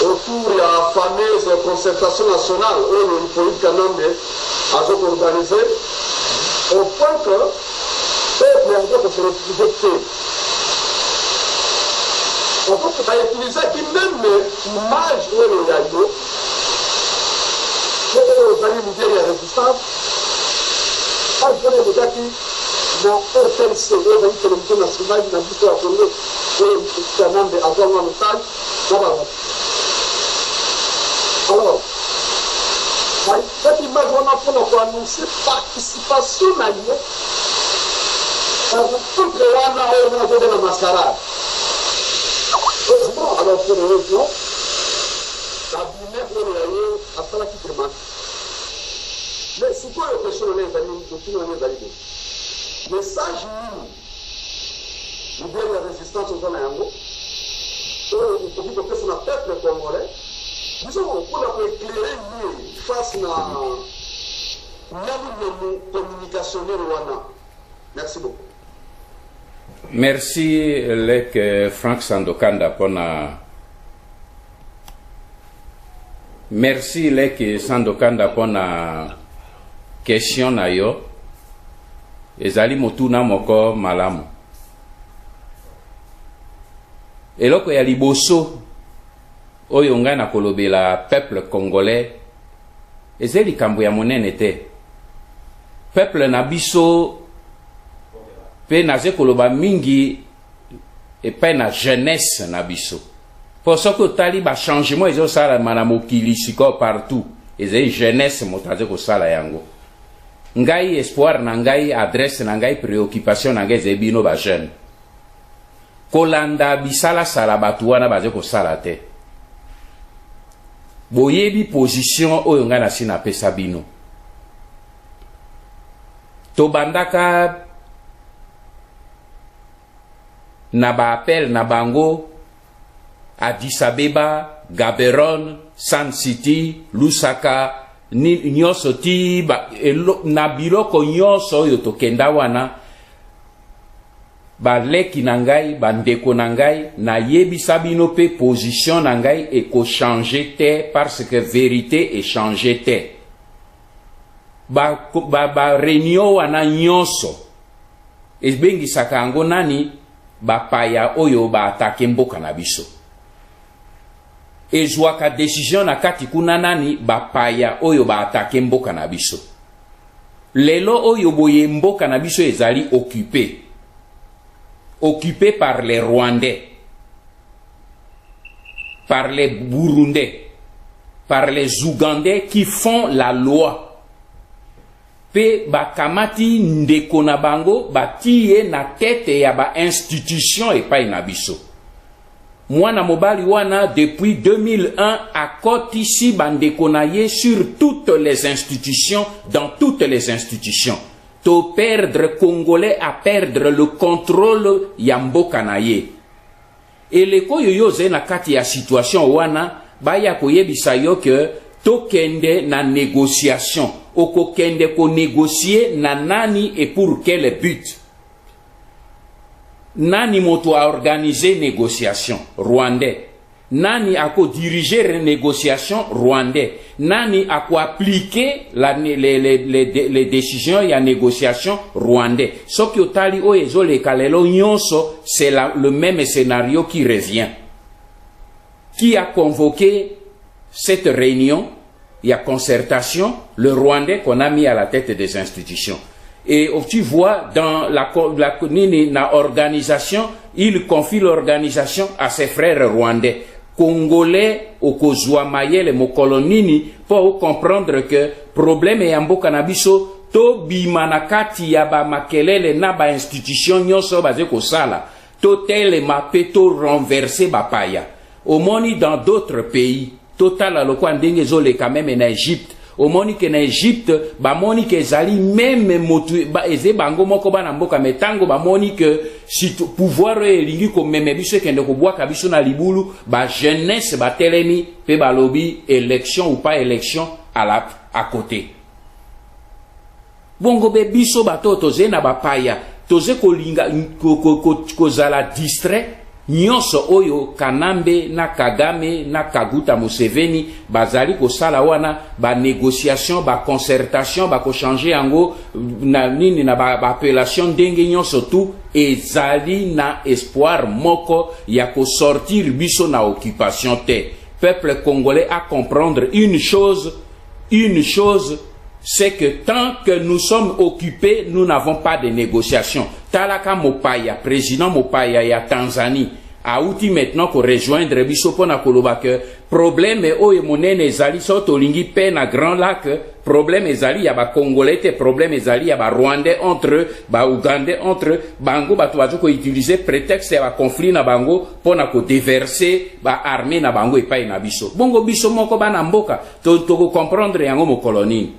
Speaker 8: Autour de la fameuse concertation nationale, où le politique a été organisé, au point que le peuple se retrouve. En fait, on a utilisé même l'image où il y a eu, pour les la résistance, par exemple, les gars qui ont RTLC, la télévision nationale, qui n'a plus à donner, qui a demandé à avoir un message, alors, cette image, on a pour annoncer participation à l'IE, tout le monde a la mascarade. Alors pour les régions, cabinet oyo ya ye asalaki demande mais sikoyo question oyo ezali otuni oyo ezali bo message nini libere ya résistance oza na yango oyo okoki kopesa na peuple congolais biso mpona koéclaire ye face na nyalumemu communicationnel wana. Merci beaucoup.
Speaker 7: Merci Lek Frank Sandokanda pona. Merci Lek Sandokanda pona question na yo. Ezali motuna moko malamu. Eloko ya liboso oyo nga na kolobela peuple congolais ezeli kambo ya monene te. Peuple na biso pe naze koloba mingi epai na jeunesse na biso. Pour ça que tali ba changement ezo sala na mokili siko partout. Ezeli jeunesse motaze ko sala yango. Ngai espoir na ngai adresse na ngai préoccupation na ngai zebino ba jeune. Kolanda bisala sala batu wana baze ko sala te. Boyebi position oyo nga na sina pesa bino. Tobandaka na ba appel na bango Addis Abeba, Gaborone, San City, Lusaka, nyoso ti na biloko nyoso oyo tokenda wana ba leki na ngai ba ndeko na ngai na yebisa bino pe position na ngai eko changer te parce que vérité est changer te. Ba réunion wana nyonso ebengisaka yango nani bapaya oyo baatake mboka na biso. Ezwaka décision na kati kuna nani bapaya oyo baatake mboka na biso. Lelo oyo boye mboka na biso ezali occupé par les Rwandais, par les Burundais, par les Ougandais qui font la loi. Pe bakamati ndeko na bango batiye na tete ya ba institution epai na biso. Mwana mobali wana depuis 2001 akoti si bandeko na ye sur toutes les institutions, dans toutes les institutions. To perdre Congolais à perdre le contrôle ya mboka na ye. Eleko yoyo ze na kati ya situation wana baya koyebisa yo ke tokende na négociation. Okokende ko négocier na nani et pour quel but? Nani moto a organisé négociation? Rwandais. Nani a ko diriger négociation? Rwandais. Nani a ko appliquer les décisions ya négociation? Rwandais. Soki otali o ezo le kalelo nyonso, c'est le même scénario qui revient. Qui a convoqué cette réunion? Il y a concertation, le Rwandais qu'on a mis à la tête des institutions. Et tu vois, dans la organisation, il confie l'organisation à ses frères rwandais. Congolais, au Kozwa Mayele, Mokolonini, pour comprendre que problème est en Bokanabiso, to bimanakati yaba makelele na ba institution nyoso baze ko sala, to tele mapeto renversé bapaya. Au moni dans d'autres pays, total alokwa ndenge zole quand même en Égypte. Au moni que en Égypte, ba moni que zali même motu ba eze bango moko bana mboka metango ba moni que si pouvoir elingi ko meme biso kende ko bwa kabiso na libulu ba jeunesse ba telemi pe ba lobby élection ou pas élection à côté. Bongo be biso ba toto zena ba paya toze ko linga ko zala distrait. Nyonso oyo Kanambe na Kagame na Kaguta Museveni bazali ko sala wana ba négociation ba concertation ba ko changer yango na nini na ba appellation ndenge nyonso tout ezali na espoir moko ya ko sortir biso na occupation te. Peuple congolais à comprendre une chose c'est que tant que nous sommes occupés, nous n'avons pas de négociation. Talaka Mopaya, président Mopaya ya Tanzanie, auti maintenant ko rejoindre biso pona koloba que problème oyo monene ezali so tolingi pe na Grand Lac, problème ezali ya ba Congolais te, problème ezali ya ba Rwandais entre ba Ougandais entre bango bato bazo ko utiliser prétexte ya ba conflit na bango pona ko déverser ba armée na bango epai na biso. Bongo biso moko bana mboka to comprendre yango mo colonie.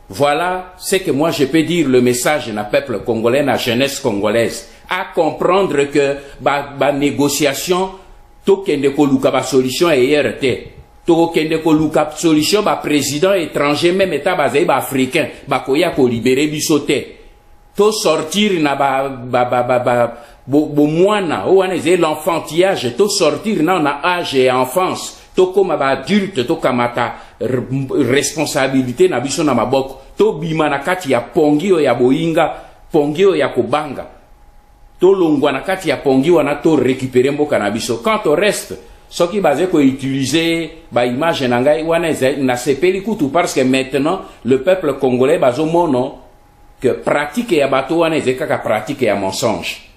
Speaker 7: Voilà ce que moi je peux dire le message na peuple congolais, na jeunesse congolaise, à comprendre que ba négociation to kende ko luka ba solution hier te. To kende ko luka solution ba président étranger même état basé ba africain ba koya ko libérer biso te. To sortir na bo mwana ou ane l'enfantillage, to sortir na âge et enfance. To koma ba adulte to kamata responsabilité na biso na maboko to bima na kati ya pongio ya boinga pongio ya kobanga to longwa na kati ya pongio na to récupérer mboka na biso. Quant au reste ce qui basé ko utiliser ba image na ngai wana na sepeli kutu parce que maintenant le peuple congolais bazo mono que pratique ya bato wana ezeka pratique ya mensonge.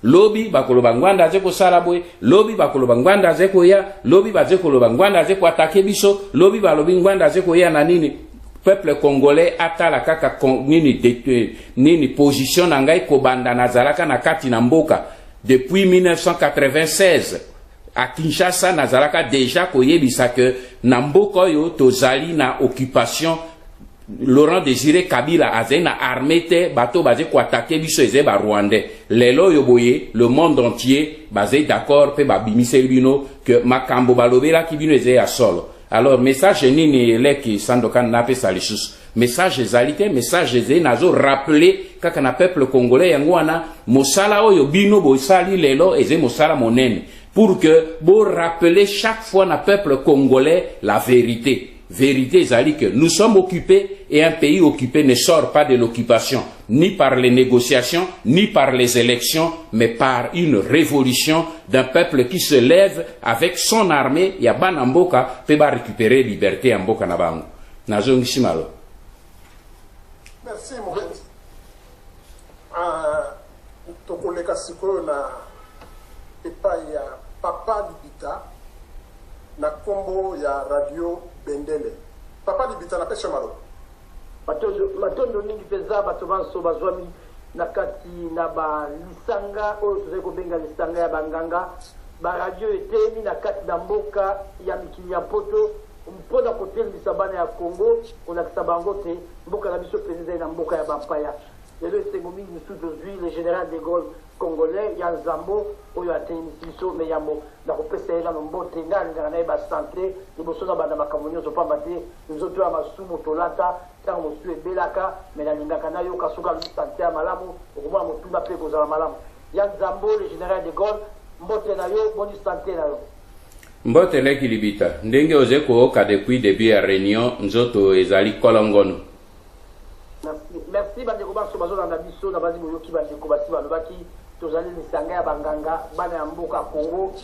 Speaker 7: Lobi bakoloba ngwanda zeko sarabwe, lobi bakoloba ngwanda zeko ya, lobi bazekoloba ngwanda zeko atake biso, lobi balobi ngwanda zeko ya na nini. Peuple congolais atala kaka nini position na ngai kobanda nazalaka na kati na mboka depuis 1996 à Kinshasa nazalaka déjà koyebisa que na mboka yo tozali na occupation. Laurent Désiré Kabila azena armée te bateau basé ko attaquer biso eze ba Rwandais. Lelo yoboye le monde entier basé d'accord pe ba bimise bino que makambo balobela ki bino eze ya solo. Alors message nini leki sandokan na pe salisus. Message ezalité, message eze nazo rappeler kaka na peuple congolais yango wana mosala oyo bino bo sali lelo eze mosala monene pour que bo rappeler chaque fois na peuple congolais la vérité. Vérité, c'est que nous sommes occupés et un pays occupé ne sort pas de l'occupation, ni par les négociations, ni par les élections, mais par une révolution d'un peuple qui se lève avec son armée. Il y a Banamboka, peut récupérer liberté en Boka Nabango. Nazong Simalo.
Speaker 4: Merci, Mohamed. Tokoleka sikoyo na epai ya Papa Libita na kombo ya radio Bendele. Papa Libita na pesha malo.
Speaker 9: Matondo ningi peza bato banso bazwami na kati na ba lisanga oyo tozali kobenga lisanga ya banganga ba radio etemi na kati na mboka ya mikili ya poto mpona kotelisa bana ya Congo kolakisa bango te mboka na biso penza na mboka ya bampaya. Lelo esengo mingi misusu tozwi le général de Gaulle congolais ya Nzambo oyo ateni biso me yamo na kopesa ela no mbote nganga na ba santé liboso na bana makambo nyonso pamba te nzoto ya masumu tolata tango mosu ebelaka me na lingaka na yo kasuka lu santé ya malamu okomona motuna pe kozala malamu ya Nzambo le général de Gaulle mbote na yo boni santé na yo
Speaker 7: mbote leki Libita ndenge oze kooka depuis début ya réunion nzoto ezali kolongono.
Speaker 9: Merci bandeko baso bazolanda biso na bazi boyoki bandeko basi balobaki tozali lisanga ya banganga bana ya mboka Congo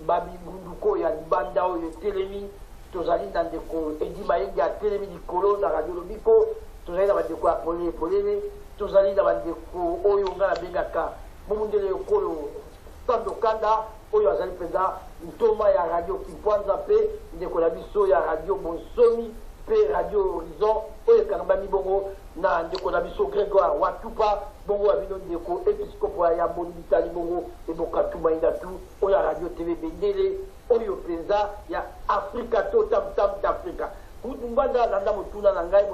Speaker 9: babingunduko ya libanda oyo telemi tozali na ndeko Edi Mayenga ya telemi likolo na radio lobiko tozali na bandeko ya polele tozali na bandeko oyo ngala bengaka momundele okolo Sandokanda oyo azali peza ntoma ya radio Kipwanza pe ndeko na biso ya radio Bonsomi pe radio Horizon oyo kangambami bongo na ndeko na biso Grégoire Watupa bongo ya bino ndeko episkopo ya Mboni Bitali bongo eboka tumainda tu oyo radio TV Bendele oyo penza ya Afrika to tam d'Africa kutumbanda landa motuna na ngai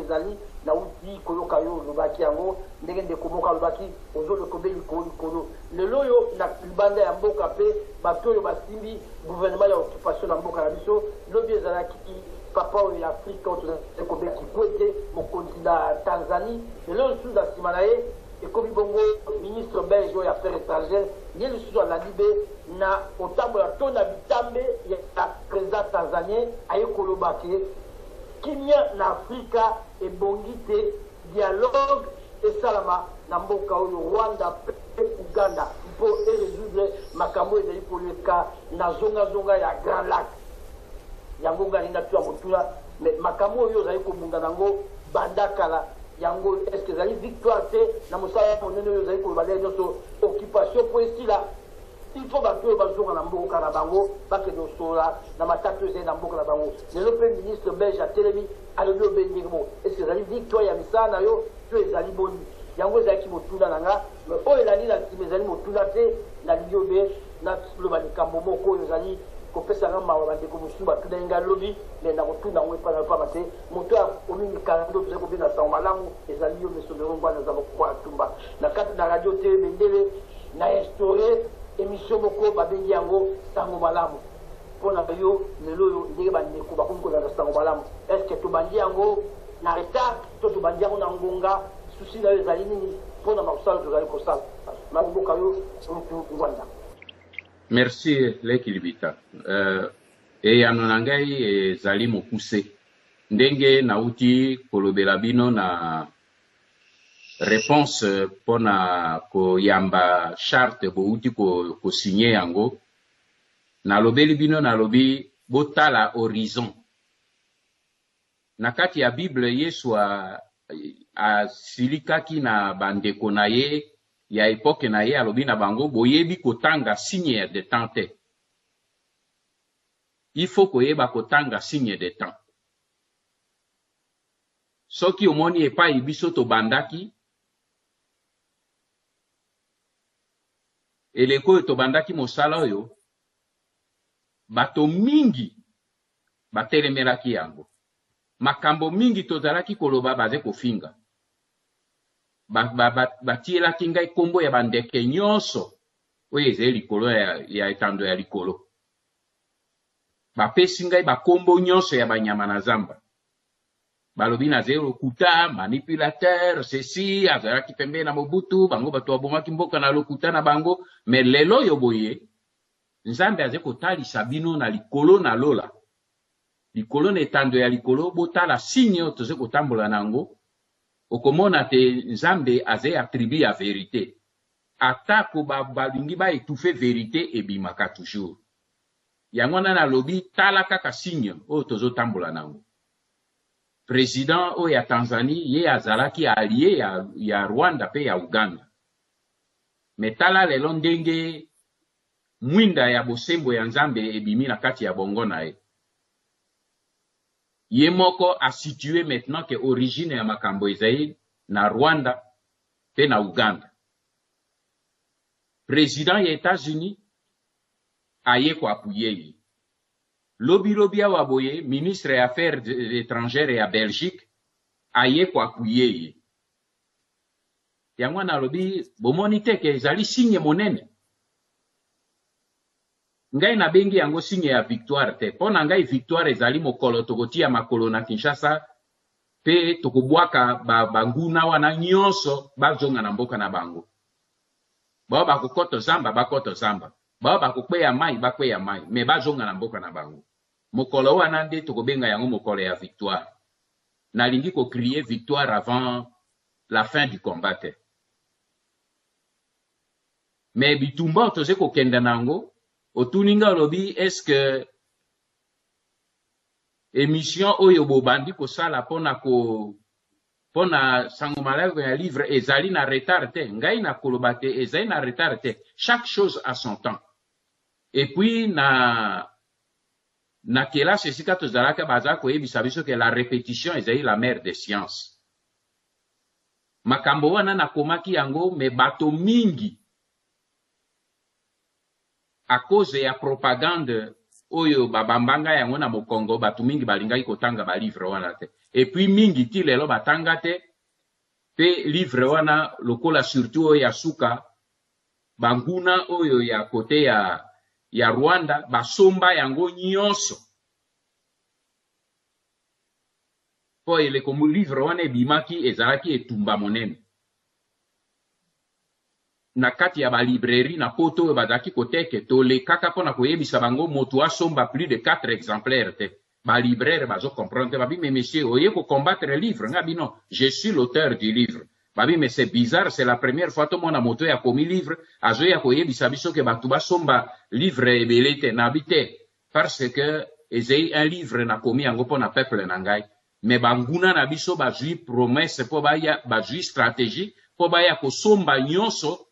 Speaker 9: ezali na uti koyoka yo lobaki yango ndenge ndeko moka lobaki ozo le kobe likolo lelo yo na libanda ya mboka pe bato yo basimbi gouvernement ya occupation na mboka na biso lobi ezalaki papa oyo ya Afrika otozakobe Kikwete mokonzi na Tanzanie lelo lisusu na nsima na ye ekomi bongo ministre belge oyo ya affaires étrangères ye lisusu alandi be na otambola to na bitambe ya président tanzanien aye koloba ke kimia na Afrika ebongi te dialogue esalama na mboka oyo Rwanda pe Uganda mpo eresoudre makambo ezali koleka na zonga ya Grand Lac yango ngalinga tu amotula mais makambo oyo ozali kobunda nango bandakala yango est-ce que ezali victoire te na mosala monene oyo ozali koloba lelo nyonso occupation po esila il faut bato bazonga na mboka na bango bakende osola na matatu ezali na mboka na bango lelo mpe ministre belge atelemi alobi obengi bo est-ce que ezali victoire ya misala na yo to ezali boni yango ezalaki motuna na nga mais oyo elali na nsima ezali motuna te nalingi obe naloba likambo moko oyo ezali kopesanga mawa bandeko mosusu batuna nga lobi me na kotuna yango epa na pamba te moto omingi kalando tozali kobenga sango malamu ezali yo mesomero ngwana eza mokokwa atumba na kati na radio te bendele na instauré émission moko babengi yango sango malamu mpona yo lelo oyo ndenge bandeko bakomi kozala sango malamu est ce que tobandi yango na retard to tobandi yango na ngonga susi na yo ezali nini mpona makosala tozali kosala nakoboka yo lutu ngwanda.
Speaker 7: Merci Lekilibita. Eyano na ngai ezali mokuse ndenge nauti kolobela bino na réponse pona koyamba charte bouti ko signer yango nalobeli bino nalobi botala horizon na kati ya Bible Yesu asilikaki na bandeko na ye ya époque na ye alobi na bango boyebi kotanga signe de temps te. Il faut koyeba kotanga signe de temps. Soki omoni epai biso to bandaki eleko to bandaki mosala oyo bato mingi batelemelaki yango makambo mingi tozalaki koloba baze kofinga batielaki ngai kombo ya bandeke nyonso oyo ezali likolo ya etando ya likolo bapesi ngai bakombo nyonso ya banyama na zamba balobi na zero lokuta manipulateur ceci azalaki pembe na Mobutu bango bato babomaki mboka na lokuta na bango me lelo yo boye Nzambe aze kotalisa bino na likolo na lola likolo na etando ya likolo botala signe toze kotambola nango okomona te Nzambe aze attribué ya vérité atako balingi ba étouffer vérité ebimaka toujours yango na lobi tala kaka signe o tozo tambola nango. Président o ya Tanzanie ye azalaki allié ya Rwanda pe ya Uganda. Metala lelo ndenge mwinda ya bosembo ya Nzambe ebimi na kati ya bongo na ye. Ye moko a situé maintenant que origine ya makambo ezali na Rwanda pe na Uganda. Président ya États-Unis aye ko appuyer ye. Lobi awa boye ministre des Affaires étrangères ya Belgique aye ko appuyer ye. Yango na lobi bomoni te ke ezali signe monene. Ngai na bengi yango signe ya victoire te. Pona ngai victoire ezali mokolo tokotia makolo na Kinshasa pe tokobwaka banguna wana nyonso bazonga na mboka na bango. Bao bakokoto zamba bakoto zamba. Bao bakokweya mai bakweya mai me bazonga na mboka na bango. Mokolo wana nde tokobenga yango mokolo ya victoire. Nalingi ko crier victoire avant la fin du combat. Mais bitumba toze ko kenda nango otuninga lobi est-ce que émission oyo bobandi ko sala pona sango malamu ya livre ezali na retard te ngai na koloba te ezali na retard te chaque chose a son temps. Et puis na kelasi esika tozalaka baza koyebisa biso ke la répétition ezali la mère des sciences. Makambo wana nakomaki yango me bato mingi à cause ya propagande oyo babambanga yango na mokongo bato mingi balingaki kotanga ba livre wana te. Et puis mingi ti lelo batanga te pe livre wana lokola surtout oyo ya suka banguna oyo ya kote ya Rwanda basomba yango nyonso. Po ele komu livre wana ebimaki ezalaki etumba monene. Na kati ya ba librairie na poto oyo bazaki koteke tole kaka pona koyebisa bango moto asomba plus de 4 exemplaires te. Ba libraire bazo comprendre babi mais monsieur oye ko combattre le livre ngabi non je suis l'auteur du livre. Babi mais c'est bizarre c'est la première fois to mona moto ya komi livre azo ya koyebisa biso ke batu basomba livre ebelete na bite parce que ezei un livre na komi yango pona peuple na ngai mais banguna na biso bazui promesse po baya bazui stratégie po baya ko somba nyonso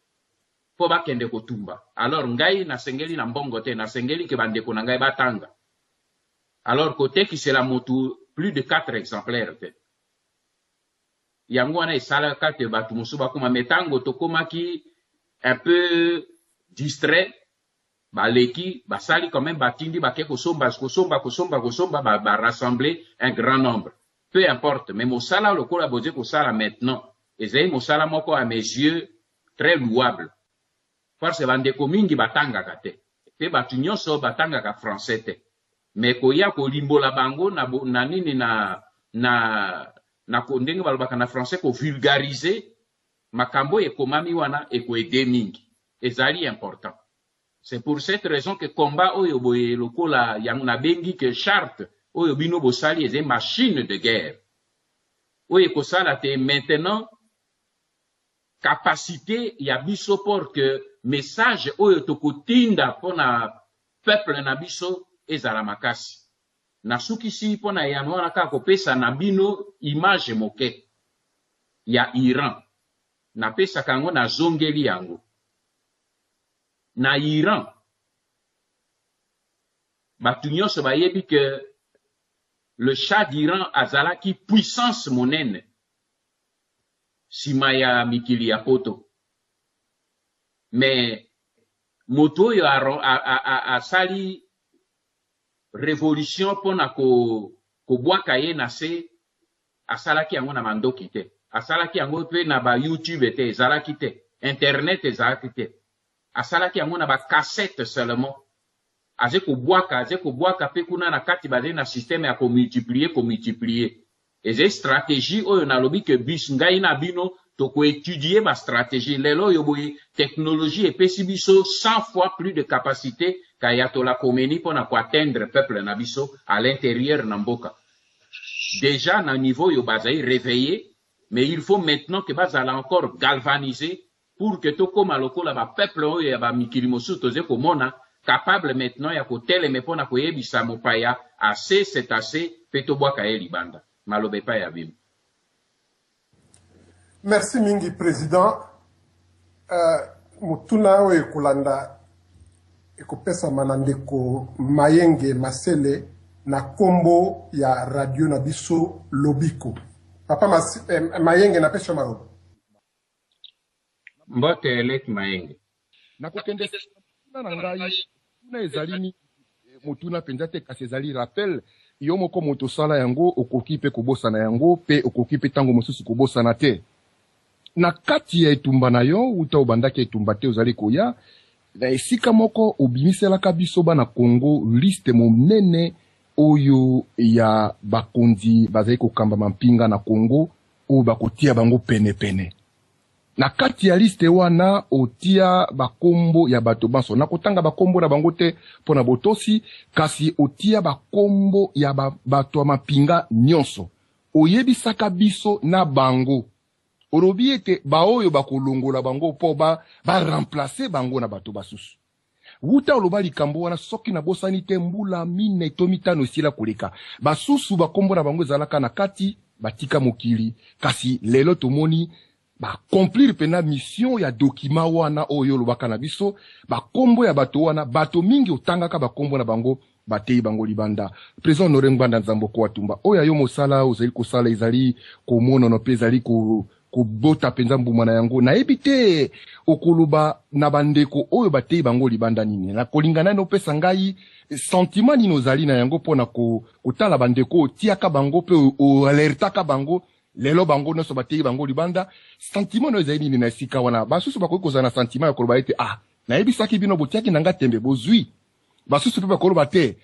Speaker 5: po bakende kotumba. Alors ngai nasengeli na mbongo te, nasengeli ke bandeko na ngai batanga. Alors côté qui c'est la moto plus de 4 exemplaires te. Yango wana esala kate batu musu bakoma metango tokomaki un peu distrait. Baleki, basali quand même batindi bake kosomba rassembler un grand nombre. Peu importe, mais mosala lokola boze kosala maintenant. Ezei mosala moko à mes yeux très louable. Parce que bandeko mingi batanga kate. Pe batu nyonso batanga ka français te. Mais koya ko limbola bango na nini na kondenge balobaka na français ko vulgariser makambo ekomami wana eko ede mingi. Ezali important. C'est pour cette raison que combat oyo boye lokola yang na bengi que charte oyo bino bosali eze machine de guerre. Oyo kosala te maintenant capacité ya biso pour que message oyo tokotinda pona peuple na biso ezala makasi. Na sukisi pona yanwana ka kopesa na bino image moke ya Iran. Na pesa kango na zongeli yango. Na Iran, batu nyonso bayebi que le Shah d'Iran azalaki puissance monene sima ya mikili ya poto. Mais moto yo asali révolution pona ko bwaka ye na se asalaki yango na mandoki te. Asalaki yango pe na ba YouTube te, ezalaki te. Internet ezalaki te. Asalaki yango na ba cassette seulement. Aze ko bwaka pe kuna na kati baze na système ya ko multiplier. Eze stratégie oyo na lobi ke bis ngai na bino to ko étudier ba stratégie lelo yo boye technologie epesi biso 100 fois plus de capacité qu'Ayatollah Khomeini pour atteindre peuple na biso à l'intérieur na mboka. Déjà na niveau yo bazai réveillé, mais il faut maintenant que bazala encore galvaniser pour que to koma lokola ba peuple oyo ya ba mikili mosusu toze komona capable maintenant ya ko teleme pona ko yebisa mopaya assez c'est assez peto bwaka ye libanda. Malobe pa ya bim.
Speaker 4: Merci mingi président. Mutuna oyo kulanda ekopesa manandeko Mayenge Masele na kombo ya radio na biso Lobiko. Papa Mayenge na pesha marobo.
Speaker 5: Mbote elek Mayenge.
Speaker 10: Nakokende na ngai na ezalini mutuna penza te kasi ezali rappel yo moko moto sala yango okoki pe kobosa na yango pe okoki pe tango mosusu kobosa na te. Na kati ya etumba na yo uta obandaki etumba te ozali koya na esika moko obimiselaka biso bana Congo liste monene oyo ya bakonzi bazali kokamba mampinga na Congo oyo bakotia bango pene. Na kati ya liste wana otia bakombo ya bato banso. Na kotanga bakombo na bango te pona botosi kasi otia bakombo ya bato ya mapinga nyonso. Oyebisaka biso na bango. Orobi ete baoyo bakolongola bango po ba remplacer bango na bato basusu. Wuta oloba likambo wana soki na bosani te mbula mine tomitano sila koleka. Basusu bakombo na bango zalaka na kati batika mokili. Kasi lelo tomoni ba accomplir pena mission ya dokima wana oyo lobaka na biso ba kombo ya bato wana bato mingi otangaka ba kombo na bango batei bango libanda. Président Honoré Ngbanda Nzambo ko atumba oya yo mosala ozali kosala ezali komona no pe ezali ko bota penza mbuma na yango na ebite okuluba na bandeko oyo batei bango libanda nini na kolingana no pesa ngai sentiment nino zali na yango pona kotala bandeko tiaka bango pe o alertaka bango lelo bango no so batei bango libanda sentiment no ezali nini na sika wana basusu bakoki kozana sentiment ya koloba ete na ebisaki bino botiaki nanga tembe bozwi basusu pe bakoloba te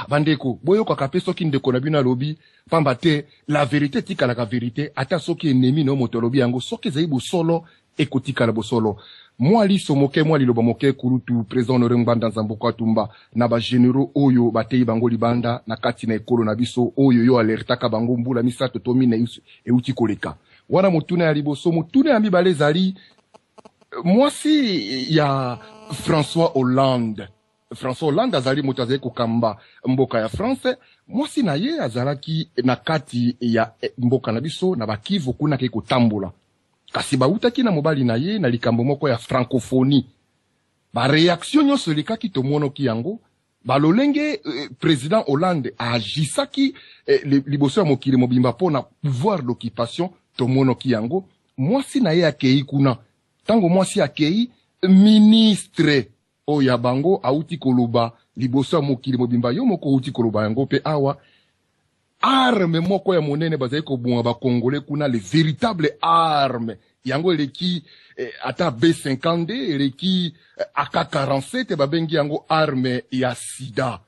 Speaker 10: bandeko boyo kwa kape soki ndeko na bino alobi pamba te la vérité tika la vérité ata soki ennemi no moto alobi yango soki ezali bosolo ekotika la bosolo mwali somoke mwali loba moke kurutu président Honoré Ngbanda Nzambo ko atumba na ba généraux oyo batei bango libanda na kati na ekolo na biso oyo yo alertaka bango mbula misato to mine euti koleka wana motuna ya liboso motuna ya mibale zali mwasi ya François Hollande azali moto azali kokamba mboka ya France mwasi na ye azalaki na kati ya mboka na biso na bakivu kuna ke kotambola kasi bautaki na mobali na ye na likambo moko ya francophonie ba réaction nyonso elekaki tomonoki yango balolenge président Hollande agisaki liboso ya mokili mobimba pona pouvoir d'occupation tomonoki yango mwasi na ye akei kuna tango mwasi akei ministre oya bango auti koloba liboso ya mokili mobimba yo moko auti koloba yango pe awa arme moko ya monene bazali kobunga ba congolais kuna les véritables armes yango eleki ata B50 eleki AK47 babengi yango arme ya sida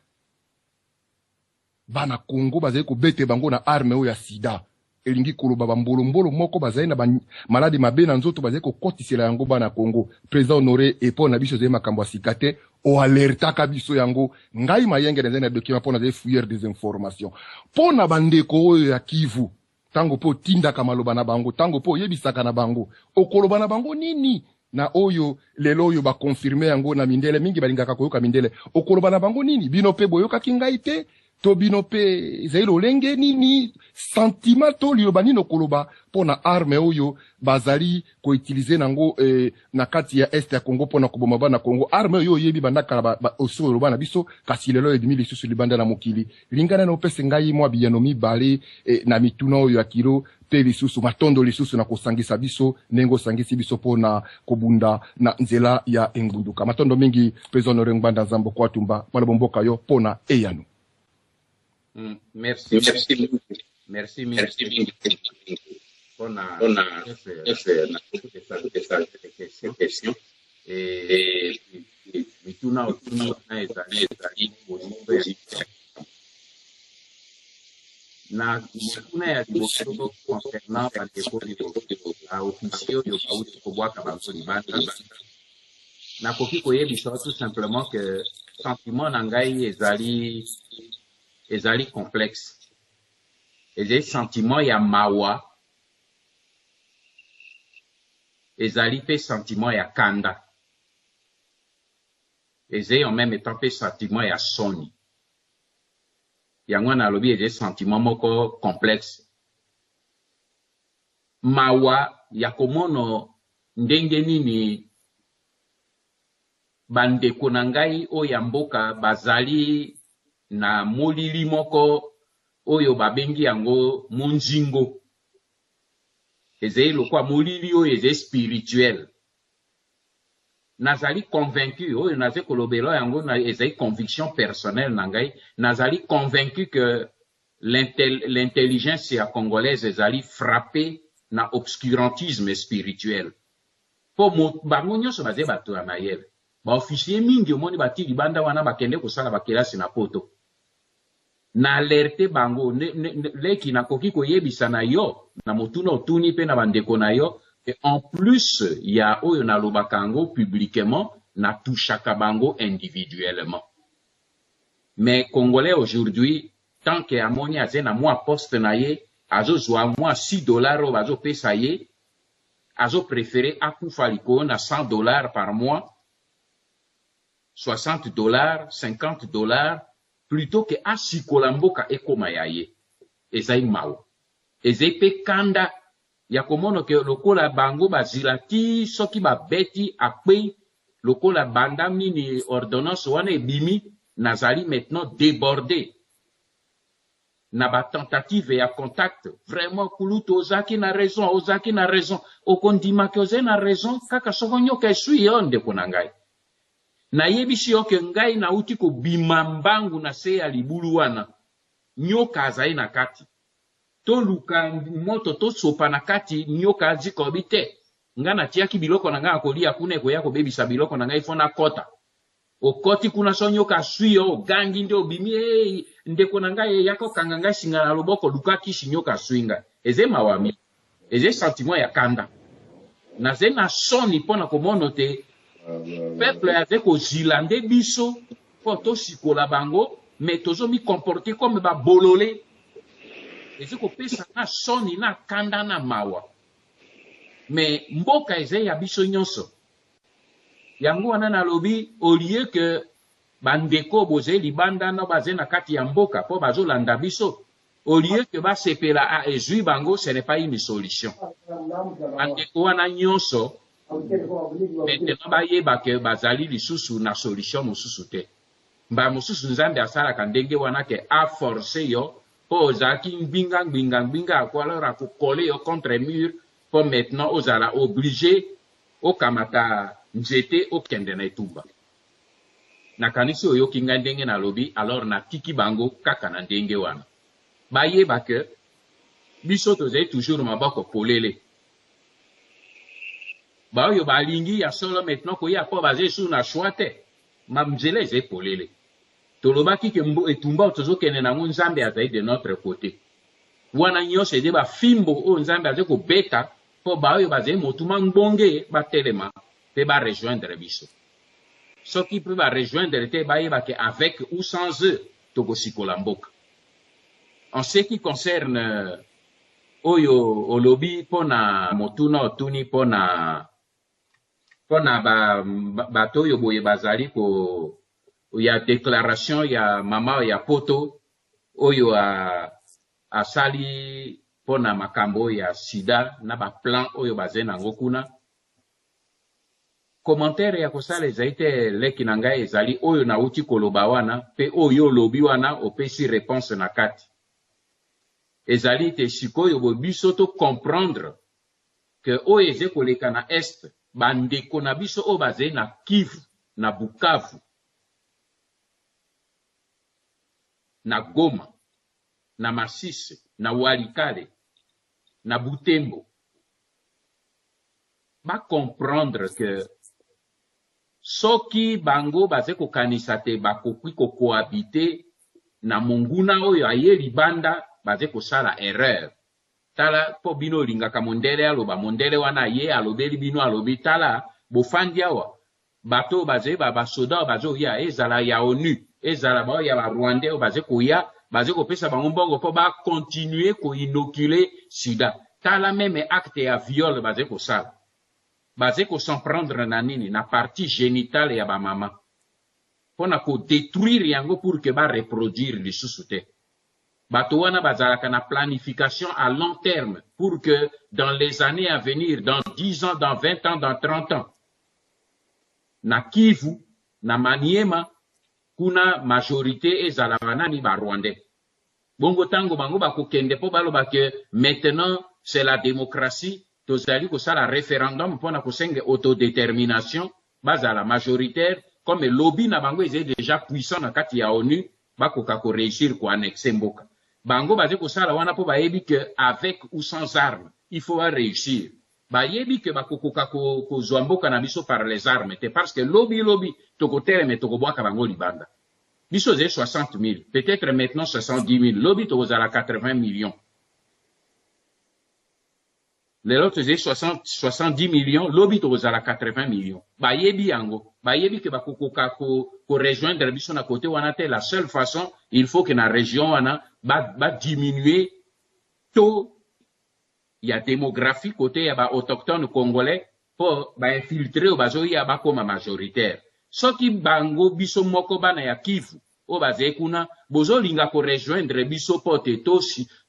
Speaker 10: bana Congo bazali kobete bango na arme oyo ya sida elingi koloba bambolo moko bazali na maladi mabe na nzoto bazali kokotisela yango bana Congo. Président Honoré epo na biso zali makambo asikate o alertaka biso yango ngai mayenge na zena document pona zali fouiller des informations pona bandeko oyo ya Kivu tango po tindaka maloba na bango tango po yebisaka na bango okoloba na bango nini na oyo lelo oyo ba confirmer yango na mindele mingi balingaka koyoka mindele okoloba na bango nini bino pe boyoka kingai te to bino pe zailo lenge nini sentiment to liloba nino koloba pona arme oyo bazali ko utiliser nango na kati ya est ya Congo pona koboma bana Congo arme oyo yebi bandaka ba oso loba na biso kasi lelo edimi lisusu libanda na mokili lingana na opese ngai mwa biyano mibale na mituna oyo ya kilo pe lisusu matondo lisusu na kosangisa biso nengo sangisi biso pona kobunda na nzela ya engunduka matondo mingi président Rengbanda Zambo kwa tumba mwana bomboka yo pona eyano.
Speaker 7: Merci. On a cette question. Et tout n'a na kuna ya diboso concernant la dépôt à officio yo pauti kobwaka banso libanda na koki koyebisa tout simplement que sentiment na ngai ezali complexe ezali sentiment ya mawa ezali pe sentiment ya kanda ezali en même temps pe sentiment ya soni yango na lobi ezali sentiment moko complexe mawa ya komono ndenge nini bandeko na ngai oyo ya mboka bazali na molili moko oyo babengi yango monjingo ezali lokwa molili oyo ezali spirituel nazali convaincu oyo nazali kolobela yango na ezali conviction personnelle na ngai nazali convaincu que l'intelligence ya congolaise ezali frappée na obscurantisme spirituel po bango nyonso bazali bato ya mayele baofficier mingi omoni bati libanda wana bakende kosala bakelasi na poto na alerte bango leki nakoki koyebisa na yo na motuna otuni pe na bandeko na yo et en plus ya oyo nalobaka yango publiquement na touchaka bango individuellement mais congolais aujourd'hui tant que amoni aze na mwa poste na ye azozwa mwa $6 oyo bazopesa ye azoprefere akufa likolo na $100 par mois $60 $50 plutôt que asikola mboka ekoma ya ye ezali mawa ezali pe kanda ya komono ke lokola bango bazila ti soki babeti akpe lokola banda nini ordonnance wana ebimi nazali maintenant débordé na ba tentative ya contact vraiment kulutu ozaki na raison okondima ke ozali na raison kaka soko nyoka esui yo ndeko na ngai nayebisi yo ke ngai nauti kobima mbangu na se ya libulu wana nyoka azali na kati toluka moto tosopa na kati nyoka azikobi te nga natiaki biloko na ngai akolia kuna ekoya kobebisa biloko na ngai fona kota okoti kuna so nyoka asui yo ogangi nde obimi ndeko na ngai yako kanga ngai singa na loboko lukaki si nyoka asui ngai eze mawami eze sentiment ya kanda naze na soni mpona komono te peuple aze kozila nde biso po tosikola bango me tozomi comporter comme babolole eze kopesa na soni na kanda na mawa me mboka eze ya biso nyonso yango wana nalobi au lieu que bandeko boze libanda na baze na kati ya mboka po bazolanda biso au lieu que basepela ezwi bango ce n'est pas une solution bandeko wana nyonso maintenant bayeba ke bazali lisusu na solution mosusu te mba mosusu nzambe asalaka ndenge wana ke a force yo po ozalaki ngbinga ko alors akokole yo contre mur po maintenant ozala obligé okamata nzete okende na etumba nakanisi oyoki nga ndenge nalobi alors natiki bango kaka na ndenge wana bayeba ke biso tozali toujours maboko polele baoyo balingi ya solo maintenant koya po bazali sur na choix te mamzela ezali polele tolobaki ke etumba tozokende nango nzambe azali de notre côté wana nyonso ede bafimbo oyo nzambe azali kobeta po baoyo bazali motuma ngbonge batelema mpe barejoindre biso soki mpe barejoindre te bayeba ke avec ou sans eux tokosikola mboka en ce qui concerne oyo olobi mpona motuna otuni mpona bato oyo boye bazali ya déclaration ya mama ya poto oyo asali mpona makambo ya sida na baplan oyo bazali nango kuna commentaire ya kosala ezali te leki na ngai ezali oyo nauti koloba wana mpe oyo olobi wana opesi réponse na kati ezali te sikoyo boye biso to comprendre ke oyo eze koleka na este bandeko na biso oyo bazali na Kivu na Bukavu na Goma na Masisi na Walikale na Butembo ba comprendre que soki bango baze kokanisa te bakoki kokohabite na monguna oyo aye libanda baze kosala erreur tala po bino olingaka mondele aloba mondele wana ye alobeli bino alobi tala bofandi awa bato baze basoda bazo ya ezala ya ONU ezala ba ya Rwanda oyo baze koya baze kopesa bango mbongo po ba continuer ko inoculer sida tala meme acte ya viol baze kosala baze ko s'en prendre na nini na partie génitale ya ba mama pona ko détruire yango pour que ba reproduire lisusu te bato wana bazalaka na planification à long terme pour que dans les années à venir dans 10 ans dans 20 ans dans 30 ans na Kivu na Maniema kuna majorité ezala banani ba Rwandais bongo tango bango bakokende po baloba ke maintenant c'est la démocratie tozali kosala référendum mpona kosenge autodétermination bazala majoritaire comme lobby na bango ezali déjà puissant na kati ya ONU bakoka ko réussir ko annexer mboka bango baze kosala wana po bayebi que avec ou sans armes il faut réussir bayebi que bakokoka kozwa mboka na biso par les armes te parce que lobby tokoteleme tokobwaka bango libanda biso zé 60 000 peut-être maintenant 70 000 lobby tokozala 80 millions les autres zé 70 millions lobby tokozala 80 millions bayebi yango bayebi que bakokoka ko rejoindre biso na côté wana te la seule façon il faut que na région wana ba diminuer taux ya démographie côté ya ba autochtones congolais pour ba infiltrer bazo ya ba koma majoritaire soki bango biso moko bana ya Kivu o baze kuna bozo linga ko rejoindre biso pote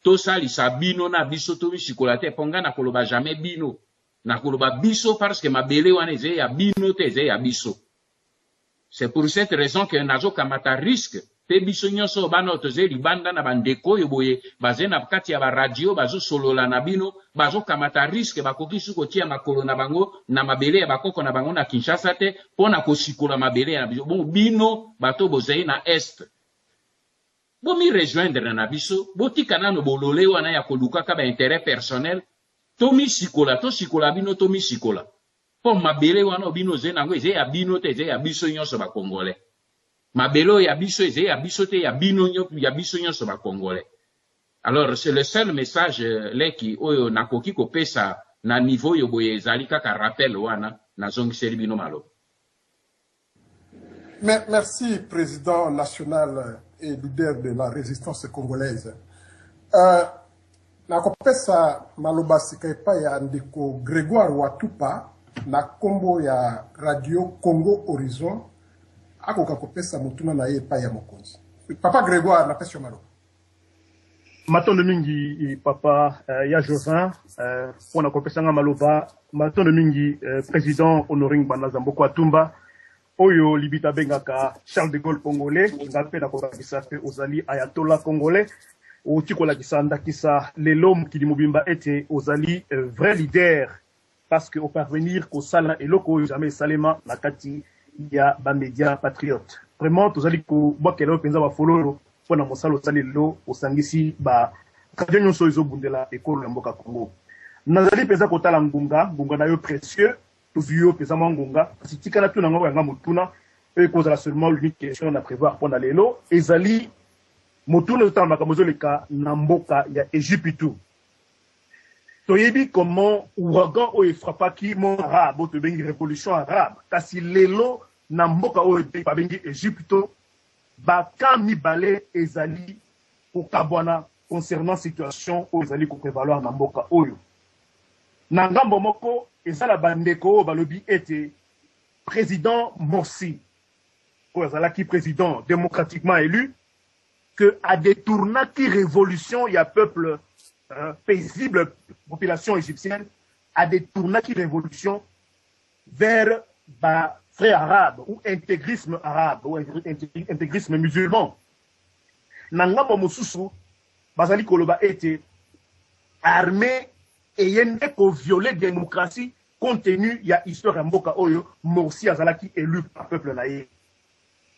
Speaker 7: tosalisa bino na biso to bisikola te ponga na koloba jamais bino na koloba biso parce que mabele wana eze ya bino te eze ya biso. C'est pour cette raison que nazo kamata risque pe biso nyonso bana otoze libanda na bandeko yo boye baze na kati ya ba radio bazo solola na bino bazo kamata risque bakoki suko tia makolo na bango na mabele ya bakoko na bango na Kinshasa te pona kosikola mabele ya biso bon bino bato bozei na est bo mi rejoindre na biso botika nano bolole wana ya koluka ka ba intérêt personnel to mi sikola to sikola bino to mi sikola po mabele wana bino ze nango eze ya bino te eze ya biso nyonso ba Congolais mabelo ya biso eze ya biso te ya bino ya biso nyonso ba Congolais. Alors c'est le seul message leki oyo nakoki kopesa na niveau yo boye ezali kaka rappel wana na zongiseli bino malo.
Speaker 4: Merci président national et leader de la résistance congolaise. Nakopesa maloba sika ya ndeko Grégoire Watupa na kombo ya Radio Congo Horizon akoka kopesa mutuna na ye pa ya mokonzi. Papa Grégoire na pesio malo.
Speaker 11: Matondo mingi papa ya Jovin pour na kopesanga maloba matondo mingi président Honoring Banda Zamboko Atumba oyo libita bengaka Charles de Gaulle congolais ngape na kokabisa pe ozali ayatollah congolais o tikola kisanda kisa lelo mukili mobimba ete ozali vrai leader parce que au parvenir ko sala eloko jamais salema na kati ya ba média patriote vraiment tozali ko bokelo penza ba fololo pona mosalo sali lo osangisi ba radio nyonso ezobundela ekolo ya mboka Congo nazali peza kotala ngunga na yo précieux tozio peza ngunga sitikala tuna ngo yanga mutuna e kozala seulement l'unique question na prévoir pona lelo ezali mutuna utala makamozo leka na mboka ya Égypte toyebi comment ouragan o frappaki mon arabe to bengi révolution arabe kasi lelo na mboka o pa bengi Égypte bakami balé ezali kokabwana concernant situation o ezali ko prévaloir na mboka oyo na ngambo moko ezala bandeko balobi ete président Morsi ko ezala ki président démocratiquement élu que a détourné qui révolution ya peuple paisible population égyptienne a détourné qui révolution vers ba frère arabe ou intégrisme arabe ou intégrisme musulman. Nangamba mosusu bazali koloba ete armée ayende ko violer démocratie compte tenu ya histoire ya mboka oyo Morsi azalaki élu par peuple na ye.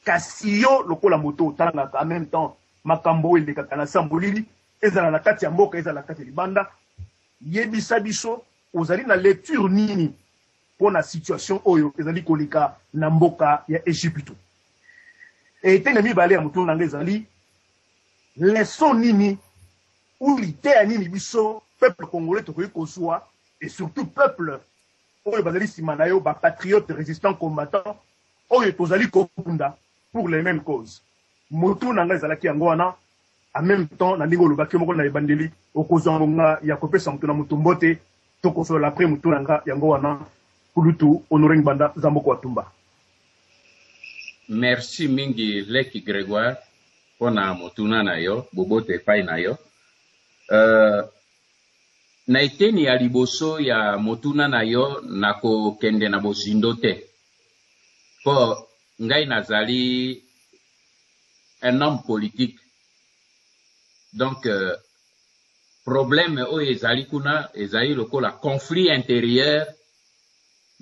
Speaker 11: Kasio lokola moto tanga en même temps makambo eleka kana sambolili ezala na kati ya mboka ezala na kati libanda yebisa biso ozali na lecture nini pour la situation oyo ezali kolika na mboka ya Égypte. Et tena mi balé mutu na ngezali leçon nini ou l'idée nini biso peuple congolais to kosoa et surtout peuple oyo bazali simana yo ba patriote résistant combattant oyo tozali kopunda pour les mêmes causes. Mutu na ngezala ki yango wana en même temps na ndingo lobaki moko na ebandeli okozanga ya kopesa mutu na mutumbote to kosola après mutu na yango wana Kulutu Honoring Banda Zamboko Atumba.
Speaker 7: Merci mingi Leki Grégoire pona motuna na yo bobote pai na yo. Na iteni ya liboso ya motuna na yo nako kende na bozindo te. Po ngai nazali un homme politique. Donc problème o ezali kuna ezali lokola conflit intérieur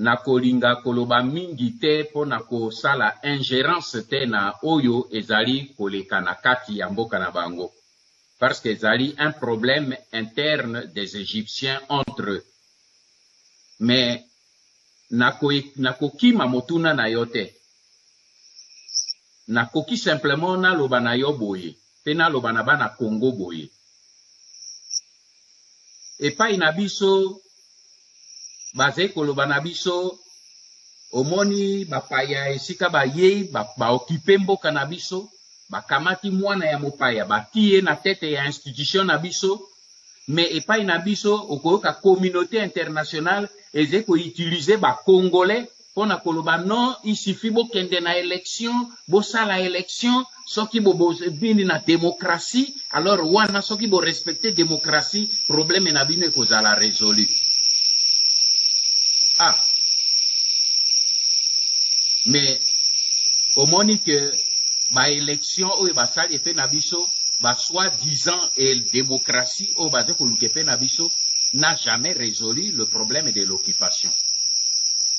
Speaker 7: na kolinga koloba mingi te po na kosala ingérence te na oyo ezali koleka na kati ya mboka na bango. Parce que ezali un problème interne des Égyptiens entre eux. Mais nakoki motuna na yo te. Nakoki simplement na loba na yo boye. Pe na loba na bana Congo boye. Epai na biso baze koloba na biso omoni bapaya esika baye ba okipe mboka na biso bakamati mwana ya mopaya batie na tete ya institution na biso mais epai na biso okoyoka communauté internationale eze ko utiliser ba congolais pona koloba non il suffit bokende na élection bosala élection soki bini na démocratie alors wana soki bo respecter démocratie problème na bino ekozala résolu. Ah, mais au moins que ba élection ou ba sali fait na biso ba soi-disant et démocratie ou ba ko luke fait na biso n'a jamais résolu le problème de l'occupation.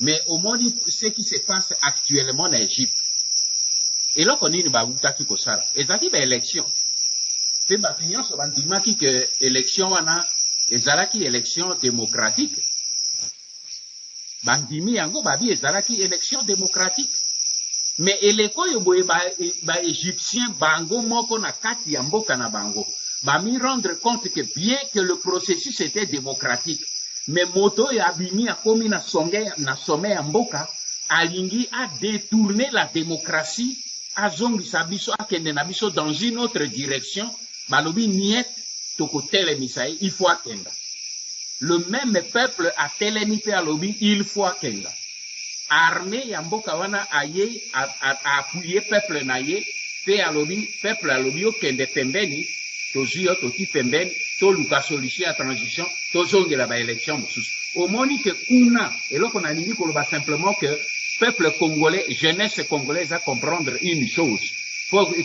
Speaker 7: Mais au moins ce qui se passe actuellement en Égypte. Et là qu'on est ba utaki ko sala. Ezaki ba élection. Pe ba finance ba ndimaki que élection wana ezalaki élection démocratique. Bandimi yango babi ezalaki élection démocratique. Mais eleko yo boye ba égyptien bango moko na kati ya mboka na bango. Ba mi rendre compte que bien que le processus était démocratique, mais moto ya bimi a komi na sommet ya mboka alingi a détourné la démocratie a zongisa biso a kende na biso dans une autre direction. Balobi niet toko telemisa il faut akenda. Le même peuple a télémité à l'obi, il faut akenda. Armée yamboka wana aye a appuyé peuple naye, pe à l'obi, peuple à l'obi au kende pembeni, tozuyo toti pembeni toluka solution ya transition tozongela ba élection mosusu omoni ke kuna eloko nalingi koloba simplement que peuple congolais jeunesse congolaise a comprendre une chose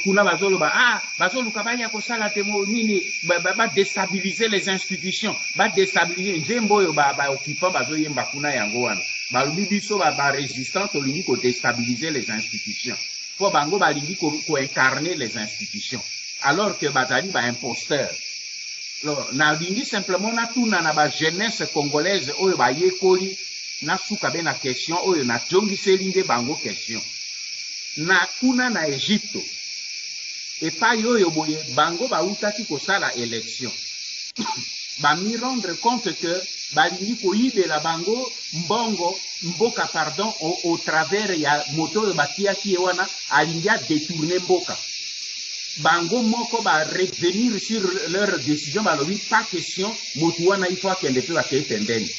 Speaker 7: kuna bazoloba bazoluka baya kosala temo nini ba déstabiliser les institutions ba déstabiliser nzembo oyo ba occupant bazoyemba kuna yango wana balobi biso ba résistant tolingi ko déstabiliser les institutions po bango balingi ko incarner les institutions alors que bazali ba imposteur nalingi simplement natuna na ba jeunesse congolaise oyo bayekoli nasuka be na question oyo najongiseli nde bango question na kuna na Egypte epai oyo boye bango bautaki kosala élection bami rendre compte que balingi koyibela bango mboka pardon au travers ya moto oyo batiaki ye wana alingi détourner mboka bango moko ba revenir sur leur décision balobi pas question moto wana il faut akende pe bakei pembeni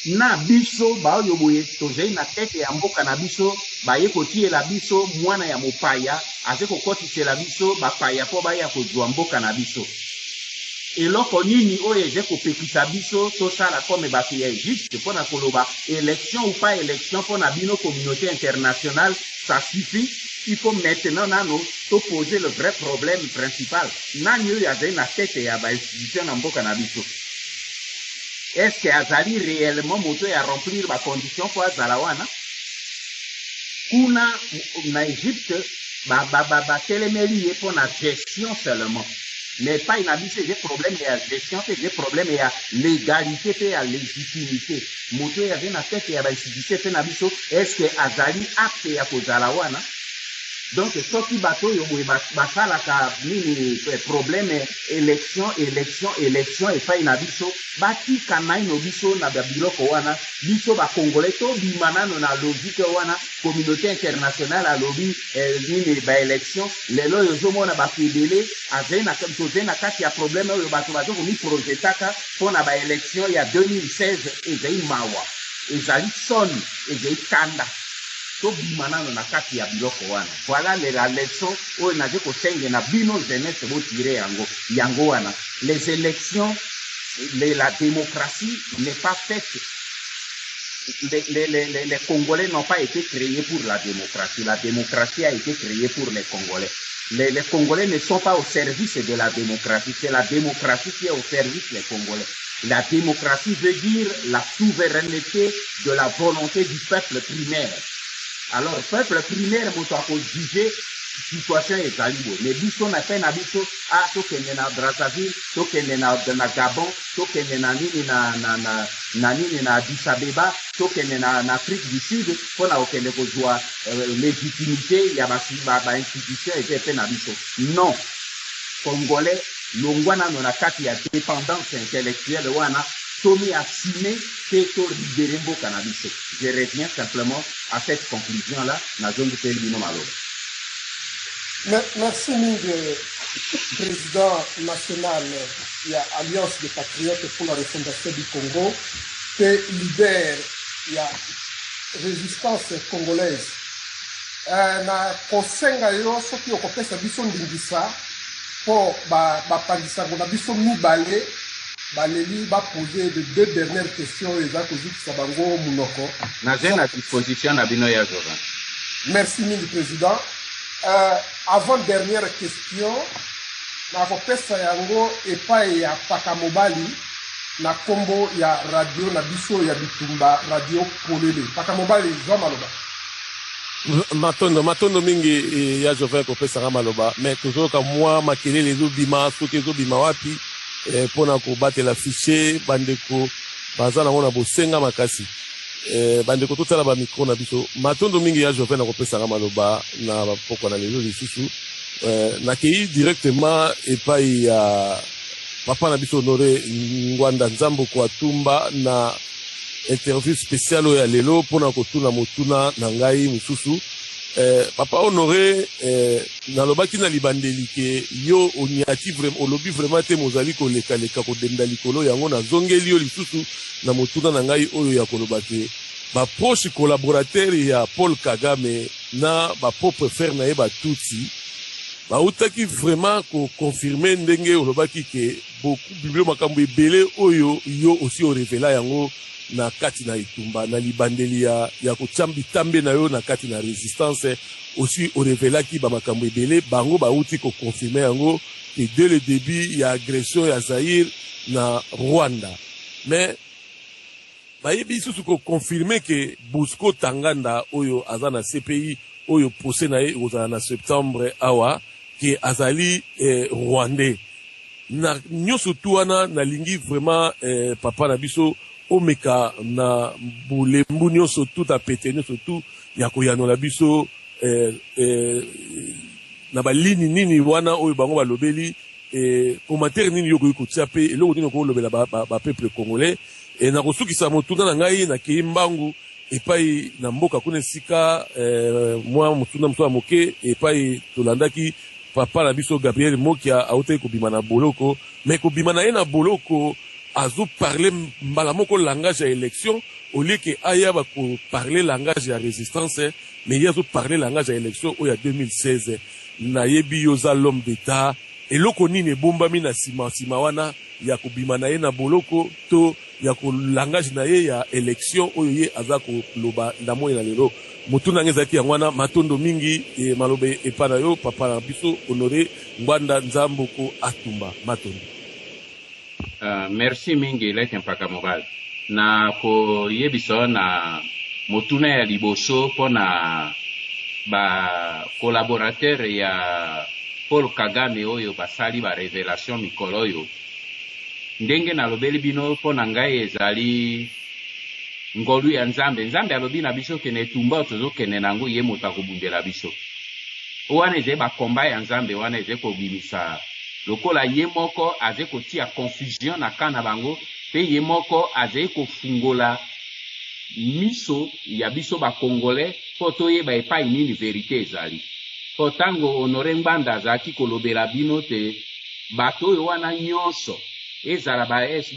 Speaker 7: na biso baoyo boye tozei na tete ya mboka na biso baye kotiela biso mwana ya mopaya aze kokotisela biso bapaya po baya kozwa mboka na biso eloko nini oyo eze kopekisa biso tosala comme bato ya Egypte mpona koloba élection ou pas élection mpona bino communauté internationale ça suffit il faut maintenant nano to poser le vrai problème principal nani oyo azei na tete ya bainstitution na mboka na biso est-ce que azali réellement moto ya remplir ba condition pour azala wana kuna na Egypte ba telemeli ye pour la gestion seulement mais pas il a dit c'est des problèmes ya gestion c'est des problèmes ya légalité et ya légitimité moto ya na tête ya ba institution pe na biso est-ce que azali apte ya kozala wana donc soki bato yo boye basala ka nini problème élection et pas na biso batika naino biso na biloko wana biso ba congolais to bimanano na logique wana communauté internationale a lobby nini ba élection lelo yozomona ba fidélé azena comme tozena kati ya problème oyo bato bazo komi projetaka pona ba élection ya 2016 ezai mawa ezali soni ezai kanda to bimanano na kati ya biloko wana voilà la leçon oyo naje kosenge na bino jeunesse botire yango wana les élections la démocratie n'est pas faite les Congolais n'ont pas été créés pour la démocratie a été créée pour les Congolais les Congolais ne sont pas au service de la démocratie c'est la démocratie qui est au service des Congolais. La démocratie veut dire la souveraineté de la volonté du peuple primaire. Alors, peuple primaire, moto a jugé situation ezali mais biso na pe na biso tokende na Brazzaville tokende na Gabon tokende na nini na nini na Addis Abeba tokende na Afrique du Sud pona okende kozwa légitimité ya ba institution et pe na biso non Congolais longwana na kati ya dépendance intellectuelle wana Tomi assumé que to libérer mboka na biso. Je reviens simplement à cette conclusion-là, na zone de Pelibino Malo.
Speaker 4: Merci mingi, président national de l'Alliance des Patriotes pour la refondation du Congo, et leader de la résistance congolaise. Na kosenga yo soki okopesa biso ndingisa po bapangisa na biso mibale baleli ba poser de deux dernières questions et za kozikisa bango munoko
Speaker 7: na zena disposition na bino ya Jovan.
Speaker 4: Merci mille président. Avant dernière question na kopesa yango epai ya Pakamobali na kombo ya radio na biso ya bitumba radio Polele. Pakamobali zo maloba.
Speaker 12: Matondo mingi ya Jovan kopesa maloba mais toujours ka moi makelele zo bima soki zo bima wapi pona ko batela fichier bandeko bazala ngona bosenga makasi bandeko totala ba micro na biso matondo mingi ya Joven na kopesa maloba na poko na lelo lisusu na kei directement epai ya papa na biso Honoré Ngwanda Nzambo kwa Tumba na interview spéciale ya lelo pona ko tuna motuna na ngai mususu papa Honoré nalobaki na libandeli ke yo onyati vraiment olobi vraiment te mozali ko leka ko denda likolo yango na zongeli yo lisusu na motuna na ngai oyo ya koloba ke ba proche collaborateur ya Paul Kagame na ba propre frère na ye ba Tutsi bautaki vraiment ko confirmer ndenge olobaki ke beaucoup biblio makambo ebele oyo yo aussi o révéla yango na kati na itumba na libandeli ya kochambi tambe na yo na kati na résistance aussi o révélaki ba makambo ebele bango bauti ko confirmer yango que dès le début ya agression ya Zaïre na Rwanda mais bayebi susu ko confirmer que Bosco Tanganda oyo aza na CPI oyo procès na ye ozala na septembre awa que azali rwandais na nyonso tu wana nalingi vraiment papa na biso omeka na bulembu nyonso tu tapete nyonso tu ya koyanola biso na balini nini wana oyo bango balobeli commentaire nini yokoki kotia mpe eloko nini okolobela bapeuple congolais na kosukisa motuna na ngai nakei mbangu epai na mboka kuna esika mwa motuna mosu ya moke epai tolandaki papa na biso Gabriel Mokia autaki kobima na boloko mais kobima na ye na boloko azo parler mbala moko langage ya élection au lieu que aya ba ko parler langage ya résistance mais il azo parler langage ya élection au ya 2016 na yebi yoza l'homme d'état eloko nini ebombami na sima wana ya kobima na ye na boloko to ya ko langage na ye ya élection oyo ye aza ko loba ndamo na lelo mutuna ngezaki ya wana matondo mingi malobe epana yo papa na biso honoré Ngwanda Nzambuko Atumba matondo.
Speaker 5: Merci mingi leke mpaka mobali na ko yebiso na motuna ya liboso pona ba collaborateur ya Paul Kagame oyo basali ba révélation mikolo oyo ndenge na lobeli bino pona ngai ezali ngolu ya nzambe alobi na biso kene tumba tozokende nango ye moto akobundela biso wana eze bakomba ya nzambe wana eze kobimisa lokola ye moko aze kotia confusion na kana bango pe ye moko aze kofungola miso ya biso bakongole po toyeba epai nini verite ezali po tango Honoré Ngbanda azalaki kolobela bino te bato oyo wana nyonso ezala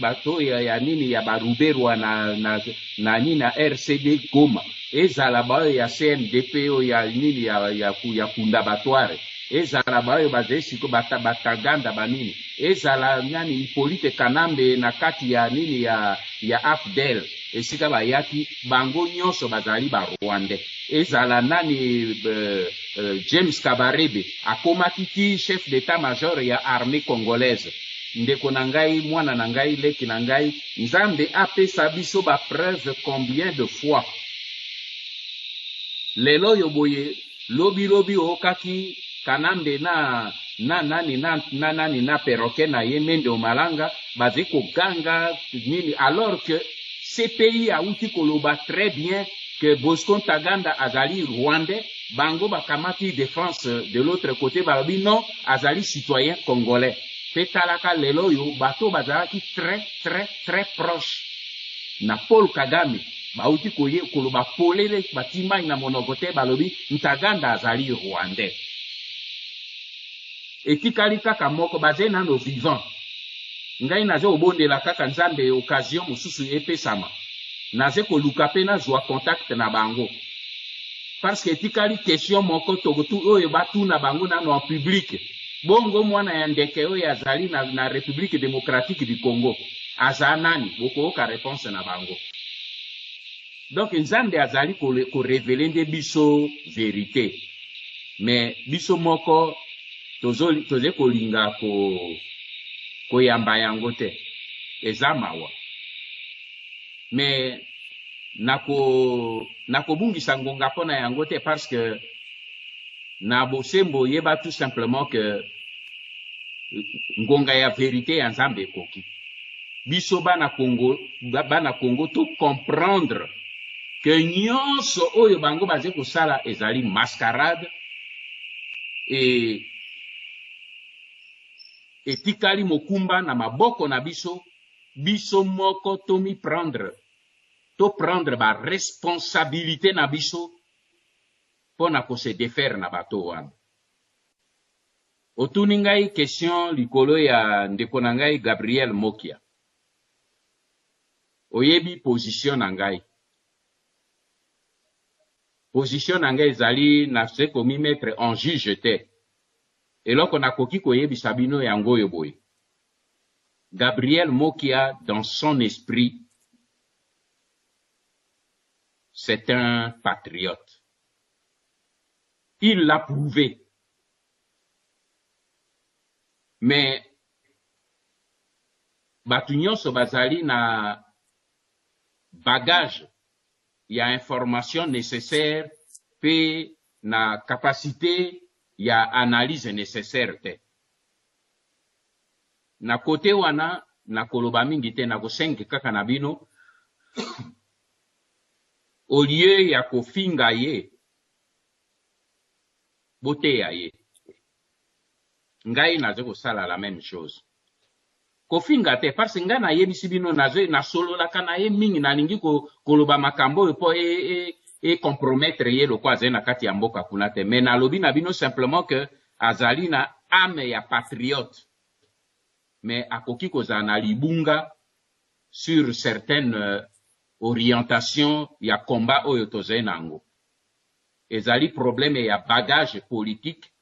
Speaker 5: bato ya nini ya baruberwa na nini na RCD Goma ezala bayo ya CNDP oyo ya nini ya fundabatoire ezala bayo bazesiko bataganda banini ezala nani Hippolyte Kanambe na kati ya nini ya AFDEL esika bayaki bango nyonso bazali ba Rwanda ezala nani James Kabarebe akomaki ki chef d'état-major ya armée congolaise ndeko na ngai mwana na ngai leki na ngai nzambe apesa biso ba preuve combien de fois lelo yo boye lobi okaki Kanambe na perroquet na Yemende Omalanga bazeko ganga nini alors que ces pays a outi koloba très bien que Bosco Ntaganda azali rwandais bango bakamati défense de l'autre côté balobi non azali citoyen congolais petalaka lelo yo bato bazalaki très proche na Paul Kagame bauti koye koloba polele batima na monokote balobi Ntaganda azali rwandais etikali kaka moko baze nano vivant ngai naze obondela kaka nzambe occasion mosusu epesama naze koluka pe nazwa contact na bango parce que etikali question moko togotu oyo batuna bango nano en public bongo mwana ya ndeke oyo azali na République démocratique du Congo aza nani bokoyoka réponse na bango donc nzambe azali ko révéler nde biso vérité mais biso moko toze kolinga koyamba yango te eza mawa mais nakobungisa ngonga mpona yango te parce que na bosembo yeba tout simplement que ngonga ya vérité ya nzambe ekoki biso bana Congo to comprendre que nyonso oyo bango baze kosala ezali mascarade etikali mokumba na maboko na biso moko to prendre ba responsabilité na biso pona ko se défaire na bato wana otuni ngai question likolo ya ndeko na ngai Gabriel Mokia oyebi position na ngai ezali na se komi mettre en juge te Et là, on a koki koye bisabino yango yoboy. Gabriel Mokia, dans son esprit, c'est un patriote. Il l'a prouvé. Mais, Batunyon Sobazali na bagage, il y a information nécessaire, puis na capacité, il y a analyse nécessaire. Na côté wana, na koloba mingi te na kosengi kaka na bino, au lieu ya kofinga ye, bote ya ye. Ngai nazo kosala la même chose. Kofinga te, parce nga na ye bisibino nazo na solo la kana ye mingi na lingi koloba makambo po compromettre ye lo kwa na kati ya mboka kuna te. Mais na lobi na bino simplement que azali na ame ya patriote. Mais akoki koza na libunga sur certaines orientations ya combat oyo toze nango. Ezali problème ya bagage politique,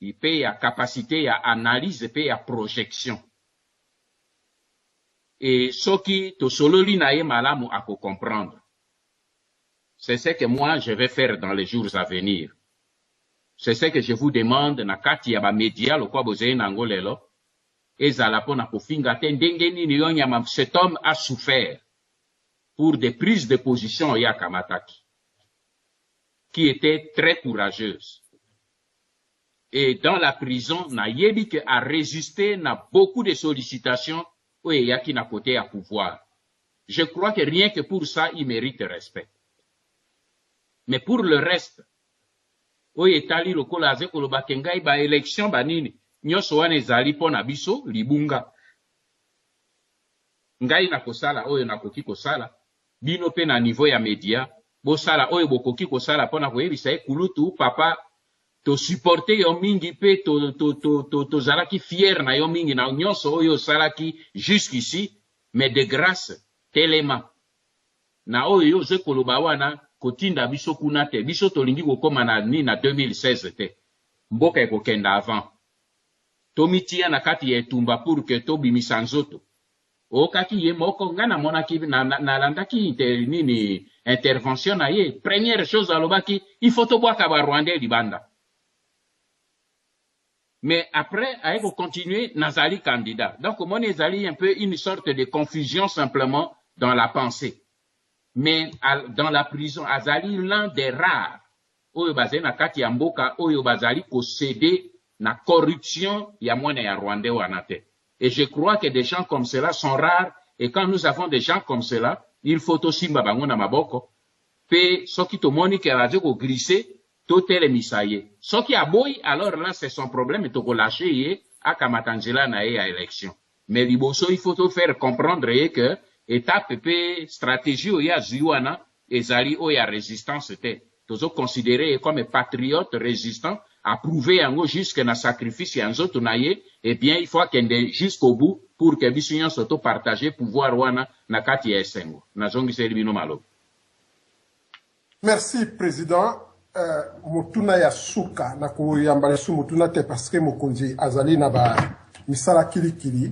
Speaker 5: il peut ya capacité ya analyse, peut ya projection. Et soki to sololi na ye malamu ako comprendre. C'est ce que moi je vais faire dans les jours à venir. C'est ce que je vous demande na kati ya ba média lo kwa boze nango lelo. Ezala pona kofinga te ndenge nini yo nyama, cet homme a souffert pour des prises de position ya Kamataki qui étaient très courageuses. Et dans la prison, na yebi a résisté, na beaucoup de sollicitations, oui, ya qui n'a côté à pouvoir. Je crois que rien que pour ça, il mérite respect. Mais pour le reste, oui, etali lokola ze koloba kengai ba élection banini, nyoso wane zali pona biso libunga. Ngai na kosala oyo na koki kosala, bino pe na niveau ya media, bo sala oyo bokoki kosala pona koyebisa kulutu papa to supporter yo mingi pe to zalaki fier na yo mingi na nyonso oyo salaki jusqu'ici, mais de grâce telema na oyo ze koloba wana kotinda biso kuna te, biso tolingi kokoma na ni na 2016 te, mboka ekokenda avant tomitia na kati ya etumba pour que tobimisa nzoto okaki ye moko nga na monaki na landaki nini intervention na ye, première chose alobaki il faut tobwaka ba Rwandais libanda. Mais après, avec continuer, Nazali candidat. Donc, mon Nazali un peu une sorte de confusion simplement dans la pensée. Mais dans la prison, Azali l'un des rares. Oyo bazali na kati ya mboka, oyo bazali posséder na corruption ya mwana ya Rwandais wanate. Et je crois que des gens comme cela sont rares. Et quand nous avons des gens comme cela, il faut aussi mbabango na maboko. Pe soki to moni ke radio ko glisser. Totele misaye. Ce qui a boy, alors là, c'est son problème, et to lâcher ye, à Kamatanjela na ye à élection. Mais liboso, il faut te faire comprendre ye que, étape pe stratégie ou ya zuywana, ezali ou ya résistance te. Tozo considéré comme patriote résistant, à prouver en jusque na sacrifice yanzo tunaye, eh bien, il faut qu'elle jusqu'au bout, pour que bisunyan soto partager pouvoir wana, na kati ya esengo. Na zongi selibino malo.
Speaker 4: Merci, Président. Motuna ya suka na kuyambala su motuna te parce que mokonzi azali na ba misala kilikili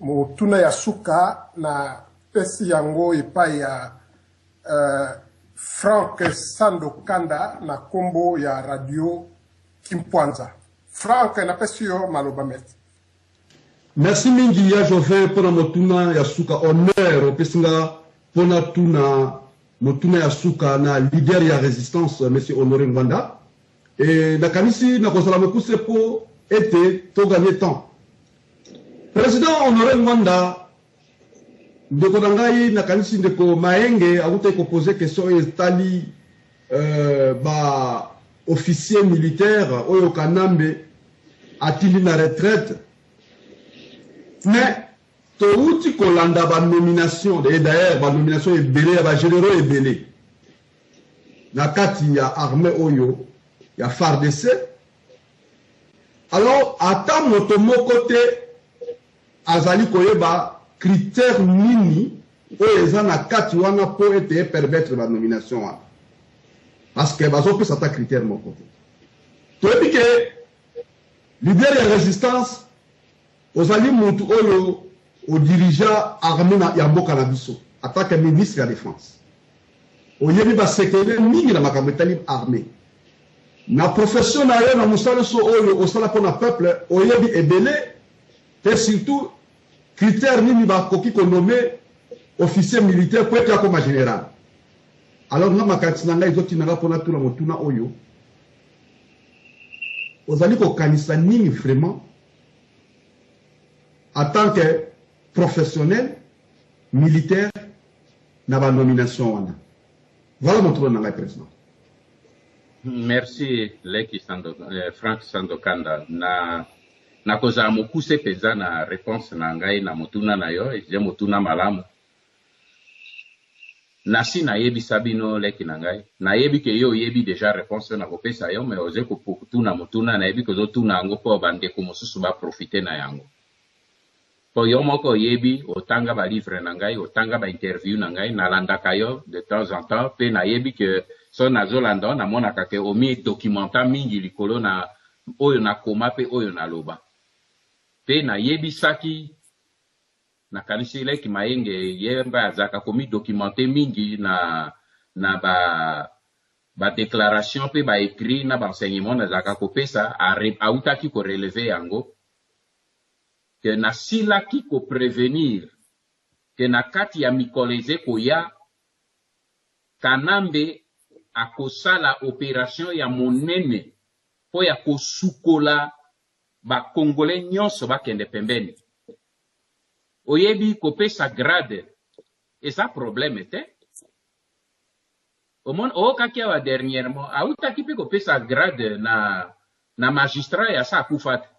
Speaker 4: motuna ya suka na pesi yango epai ya Frank Sandokanda na kombo ya radio Kimpwanza. Frank na pesi yo maloba met.
Speaker 13: Merci mingi ya Jovin pona motuna ya suka honneur pesinga pona tuna Motuna ya suka na leader ya résistance monsieur Honoré Ngwanda et nakanisi na kozala mekuse po ete to gagner temps. Président Honoré Ngwanda ndeko nangai nakanisi ndeko Maenge akuta ko poser question etali ba officier militaire oyo Kanambe atili na retraite mais Touti kolanda ba nomination et d'ailleurs ba nomination ebele ba généraux ebele na kati ya armée oyo ya FARDC. Alors ata moto moko te azali koyeba critère nini oyo eza na kati wana po ete permettre ba nomination wana parce que bazo pesa ta critère moko te toyebi ke Leader de la résistance, aux alliés montent au dirigeant armé ya mboka na biso, en tant que ministre de la Défense. Au yebi ba sekele mingi na makambo etali armé. Na profession na yo na musala so oyo osala pona peuple, au yebi ebele, et surtout critères nini ba koki ko nommé officier militaire pour être comme général. Alors na makati na ngai zoti na pona tula motuna oyo. Ozali ko kanisa nini vraiment en tant que professionnel militaire na ba nomination wana. Voilà mon tour na président.
Speaker 7: Merci Leki Frank Sandokanda na koza mokuse peza na réponse na ngai na motuna na yo je motuna malamu. Nasi na yebi sabino Leki na ngai na yebi ke yo yebi déjà réponse na kopesa yo mais oze ko tuna motuna na yebi ko zo tuna ngo po bande ko mosusu ba profiter na yango. Po yo moko yebi otanga ba livre na ngai otanga ba interview na ngai na landaka yo de temps en temps pe na yebi ke so na zolanda na monaka ke omi documenta mingi likolo na oyo na koma pe oyo na loba pe na yebi saki na kanisi Leki Mayenge yemba azaka komi documenter mingi na ba déclaration pe ba écrit na ba enseignement na zaka kopesa a utaki ko relever yango que na silaki ko prévenir que na kati ya mikoleze koya kanambe akosala opération ya monene po ya kosukola ba congolais nyonso bakende pembeni oyebi kopesa grade eza problème te omon okaki wa dernièrement autaki pe kopesa grade na magistrat ya sa kufata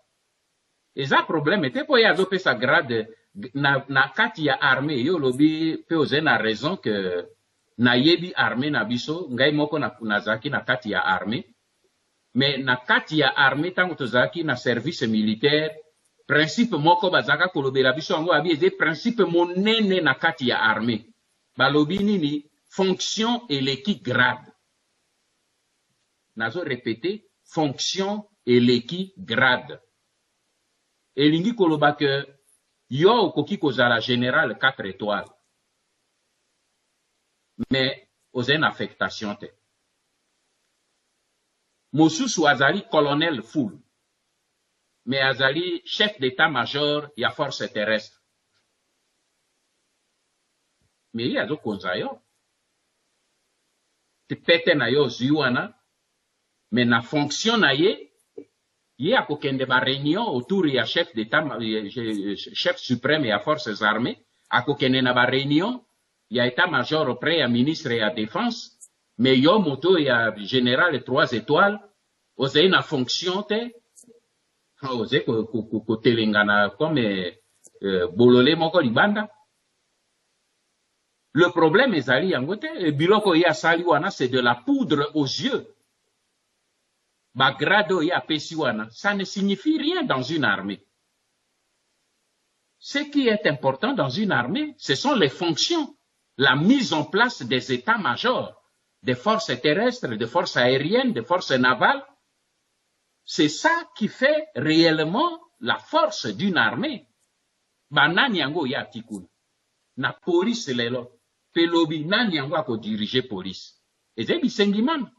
Speaker 7: eza problème te po ya azopesa grade na kati ya armée yo lobi pe oze na raison que na yebi armée na biso ngai moko na zaki na kati ya armée mais na kati ya armée tango tozaki na service militaire principe moko bazaka kolobela biso yango abi eze principe monene na kati ya armée balobi nini fonction eleki grade nazo répéter fonction eleki grade elingi koloba ke yo okoki kozala général 4 étoiles mais aux une affectation te. Mosusu azali colonel full, mais azali chef d'état-major ya force terrestre. Mais il a zo konza yo. Te pete na yo ziwana, mais na fonction na ye a kokende ba réunion autour ya chef d'état, chef suprême ya forces armées, a kokende na ba réunion il y a état-major auprès ya ministre ya défense, mais yo moto ya général 3 étoiles, ose na fonction te, ose ko telengana comme bololé moko libanda. Le problème ezali yango te, biloko ya sali wana c'est de la poudre aux yeux. Ba grado ya pesi wana, ça ne signifie rien dans une armée. Ce qui est important dans une armée, ce sont les fonctions. La mise en place des états-majors, des forces terrestres, des forces aériennes, des forces navales, c'est ça qui fait réellement la force d'une armée. Banani yango ya tikuna. Na police lelo. Pelobi nani yango ako diriger police. Ezebi sengiman.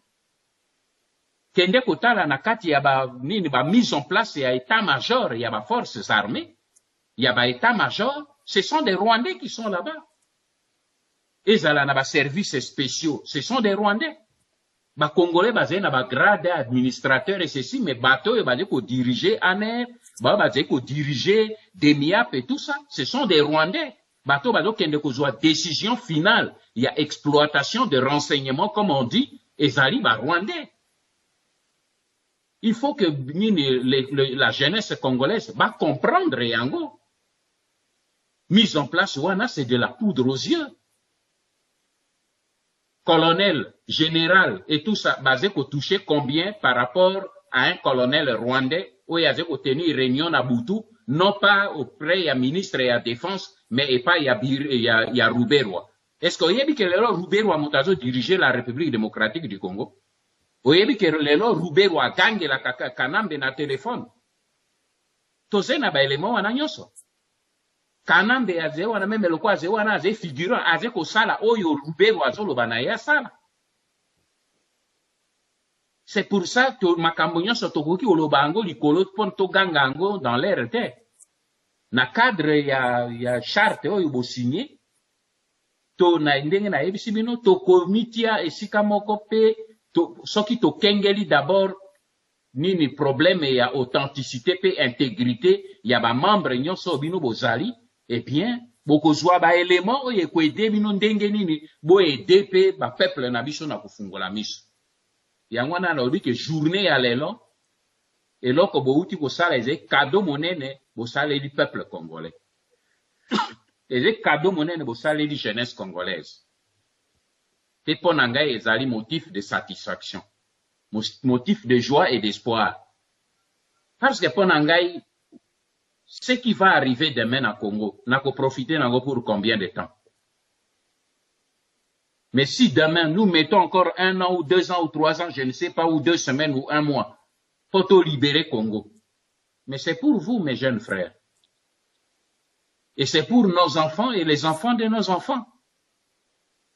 Speaker 7: Kende kotala na kati ya ba nini ba mise en place ya état-major, ya ba forces armées, ya ba état-major, ce sont des Rwandais qui sont là-bas. Ezala na ba services spéciaux, ce sont des Rwandais. Ba Congolais basé na ba grade administrateur et ceci, mais bateau et basé ko diriger ANER, basé ko diriger DEMIAP et tout ça, ce sont des Rwandais. Bateau basé kende ko zoa décision finale, il y a exploitation de renseignements comme on dit, ezali ba Rwandais. Il faut que la jeunesse congolaise va comprendre yango. Mise en place wana c'est de la poudre aux yeux. Colonel, général et tout ça, basé qu'on toucher combien par rapport à un colonel rwandais où il y a tenu réunion à Boutou, non pas auprès du ministre de la Défense, mais et pas il y a Rouberwa. Est-ce qu'il y a dit que le Rouberwa a dirigé la République démocratique du Congo? Il y a dit que le Rouberwa a gagné la Kanambe na téléphone.
Speaker 5: toze na ba élément wana nyonso kanambe aze wana meme lokwa aze wana aze figurant aze kosala oyo lubero azoloba na ye asala. C'est pour ça que makambo nyonso tokoki koloba yango likolo mpo toganga yango dans l'air te na cadre ya charte oyo bosigné to na ndenge nayebisi bino tokomi tia esika moko mpe soki tokengeli d'abord nini problème ya authenticité mpe intégrité ya bamembre nyonso bino bozali eh bien bokozwa baélément oyo ekoede bino ndenge nini boede mpe bapeuple na biso na kofungola miso. Yango wana nalobi ke journée ya lelo eloko bouti kosala eze cadeau monene bosaleli peuple congolais eze cadeau monene bosaleli jeunesse congolaise te mpo na ngai ezali motif de satisfaction, motif de joie et d'espoir, parce que mpo na ngai ce qui va arriver demain na Congo nako profiter nango pour combien de temps? Mais si demain nous mettons encore 1 an ou 2 ans ou 3 ans, je ne sais pas, ou 2 semaines ou 1 mois, pour libérer Congo. Mais c'est pour vous, mes jeunes frères. Et c'est pour nos enfants et les enfants de nos enfants.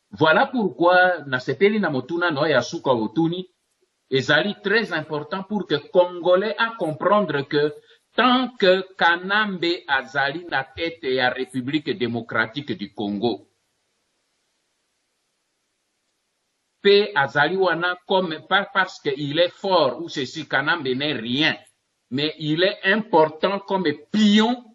Speaker 5: Voilà pourquoi, na sepeli na motuna no ya suka otuni, ezali très important pour que Congolais a comprendre que tant que Kanambe azali na tête ya République démocratique du Congo, P azali wana comme pas parce qu'il est fort ou ceci, Kanambe n'est rien, mais il est important comme pion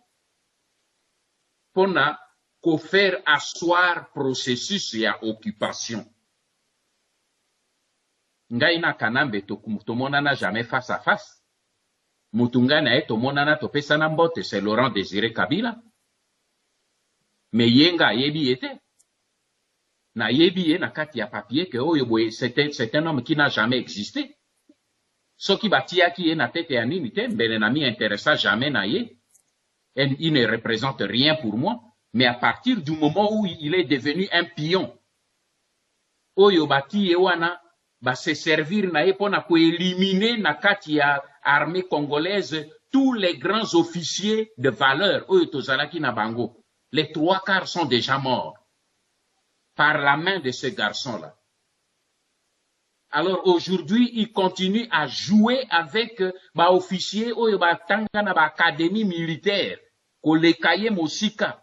Speaker 5: pour na ko faire asseoir processus ya occupation. Ngai na Kanambe tomonana jamais face à face. Mutunga na tomonana topesa na mbote, c'est Laurent Désiré Kabila. Mais yenga yebi ete. Na yebi na kati ya papier que oyo boye c'est un homme qui n'a jamais existé. Soki batia ki na tete ya nini te, mbele na mi intéressa jamais na ye. Il ne représente rien pour moi. Mais à partir du moment où il est devenu un pion, oyo bati wana ba se servir na ye pona ko éliminer na kati ya armée congolaise tous les grands officiers de valeur oyo tozalaki na bango. Les 3/4 sont déjà morts par la main de ce garçon-là. Alors aujourd'hui, il continue à jouer avec ba officiers oyo ba tanga na ba académie militaire ko lekaye mosika.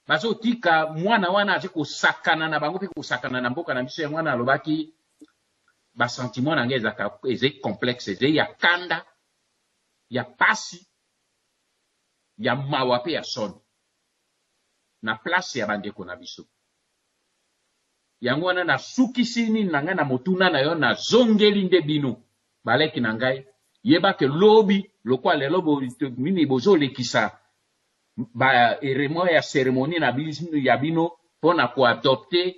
Speaker 5: Bazo tika mwana wana aje ko sakana na bango pe ko sakana na mboka na biso ya mwana alobaki ba sentiment na ngeza ka eze complexe eze ya kanda ya pasi ya mawa pe ya son na place ya bandeko na biso. Yango wana na sukisi nini na ngai na motuna na yo na zongeli nde bino baleki na ngai yeba ke lobi lokwa lelo bo mini bozo lekisa ba eremo ya cérémonie na bino ya bino pona ko adopter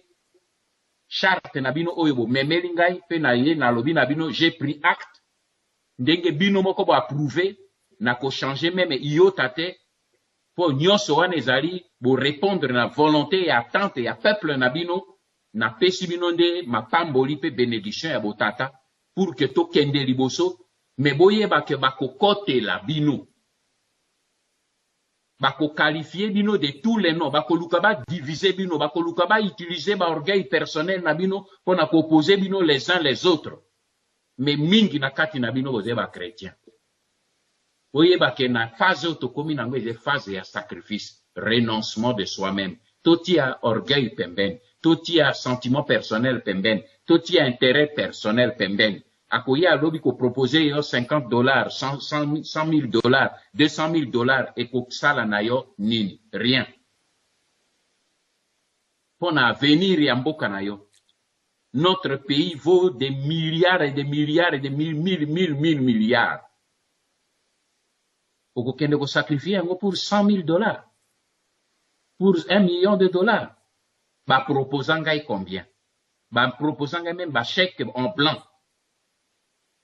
Speaker 5: charte na bino oyo bo memeli ngai pe na ye na lobi na bino j'ai pris acte ndenge bino moko bo approuver na ko changer même iota te po nyonso wana ezali bo répondre na volonté ya attente ya peuple na bino na pesi bino nde mapamboli pe bénédiction ya botata pour que to kende liboso me boyeba ke bakokotela bino bako qualifier bino de tous les noms, bako luka ba diviser bino, bako luka ba utiliser ba orgueil personnel na bino pour na opposer bino les uns les autres. Mais mingi na kati na bino boze ba chrétien. Oye ba ke na phase otokomi na ngwe phase ya sacrifice, renoncement de soi-même. Toti a orgueil pemben, toti a sentiment personnel pemben, toti a intérêt personnel pemben. Akoya lobi ko proposer yo $50, $100,000, $200,000 et ko sala na yo nini, rien. Pour avenir ya mboka na yo. Notre pays vaut des milliards et des milliards et des mille milliards. Oko kende ko sacrifier yango pour $100,000, pour $1 million. Ba proposant ngai combien? Ba proposant ngai même ba chèque en blanc.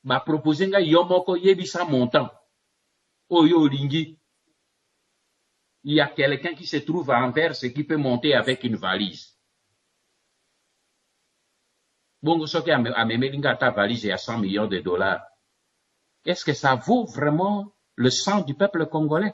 Speaker 5: Ba proposer nga yomoko yebisa montant. Oyo lingi. Il y a quelqu'un qui se trouve à Anvers et qui peut monter avec une valise. Bongo soki amemelinga ta valise à $100 millions. Est-ce que ça vaut vraiment le sang du peuple congolais.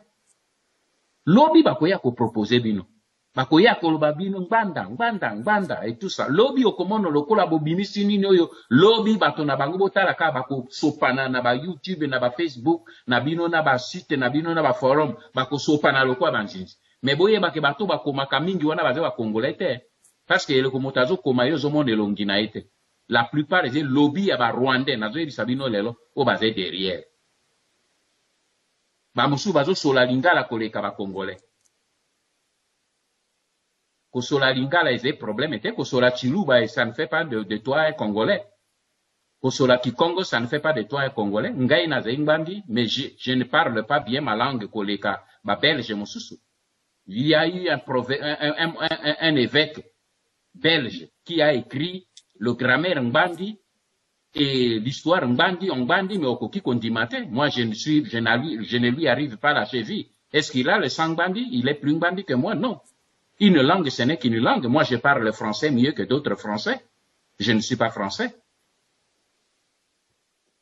Speaker 5: Lobby bakoya ko proposer bino. Bakoya ko loba bino ngbanda et tout ça. Lobby okomono lokola bobimisi nini oyo. Lobby bato na bango botala ka bako sopana na ba YouTube na ba Facebook na bino na ba site na bino na ba forum bako sopana lokola banjinji. Mais boye bake bato bakomaka mingi wana baze ba congolais te. Parce que le komotazo koma yo zomo de longina ete. La plupart des lobby ya ba rwandais nazo ebisa bino lelo o baze derrière. Ba musu bazo sola lingala koleka ba congolais. Kosola lingala est problème était kosola chiluba et ça ne fait pas de toi un congolais. Kosola Kikongo ça ne fait pas de toi un congolais. Ngai na zaimbandi mais je ne parle pas bien ma langue koleka ba belge mususu. Il y a eu un évêque belge qui a écrit le grammaire Ngbandi et l'histoire Ngbandi, mais Okoki Kondimate. Moi, je ne lui arrive pas la cheville. Est-ce qu'il a le sang Ngbandi? Il est plus Ngbandi que moi? Non. Une langue, ce n'est qu'une langue. Moi, je parle le français mieux que d'autres français. Je ne suis pas français.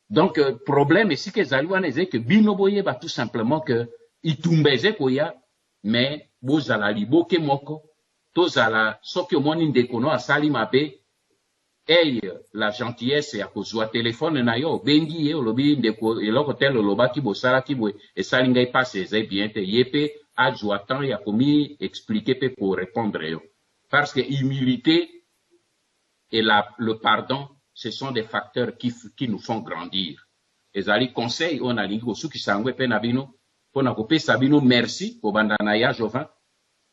Speaker 5: Donc, problème ici que Zalouane est que Binoboye va tout simplement que Itumbeze Koya, mais Bozala Liboke Moko, Tozala Sokyo Monin Dekono a Salimabe, hey, la gentillesse à cause du téléphone na yo bengi yo lobi ndeko eloko tel loba ki bosala ki boy et salinga passe c'est bien te yepe adjoitant ya komi expliquer pe pour répondre yo parce que humilité et le pardon ce sont des facteurs qui nous font grandir. Ezali conseil on a lingo suki sangwe pe na bino pona ko pesa bino merci ko bandana ya Jovan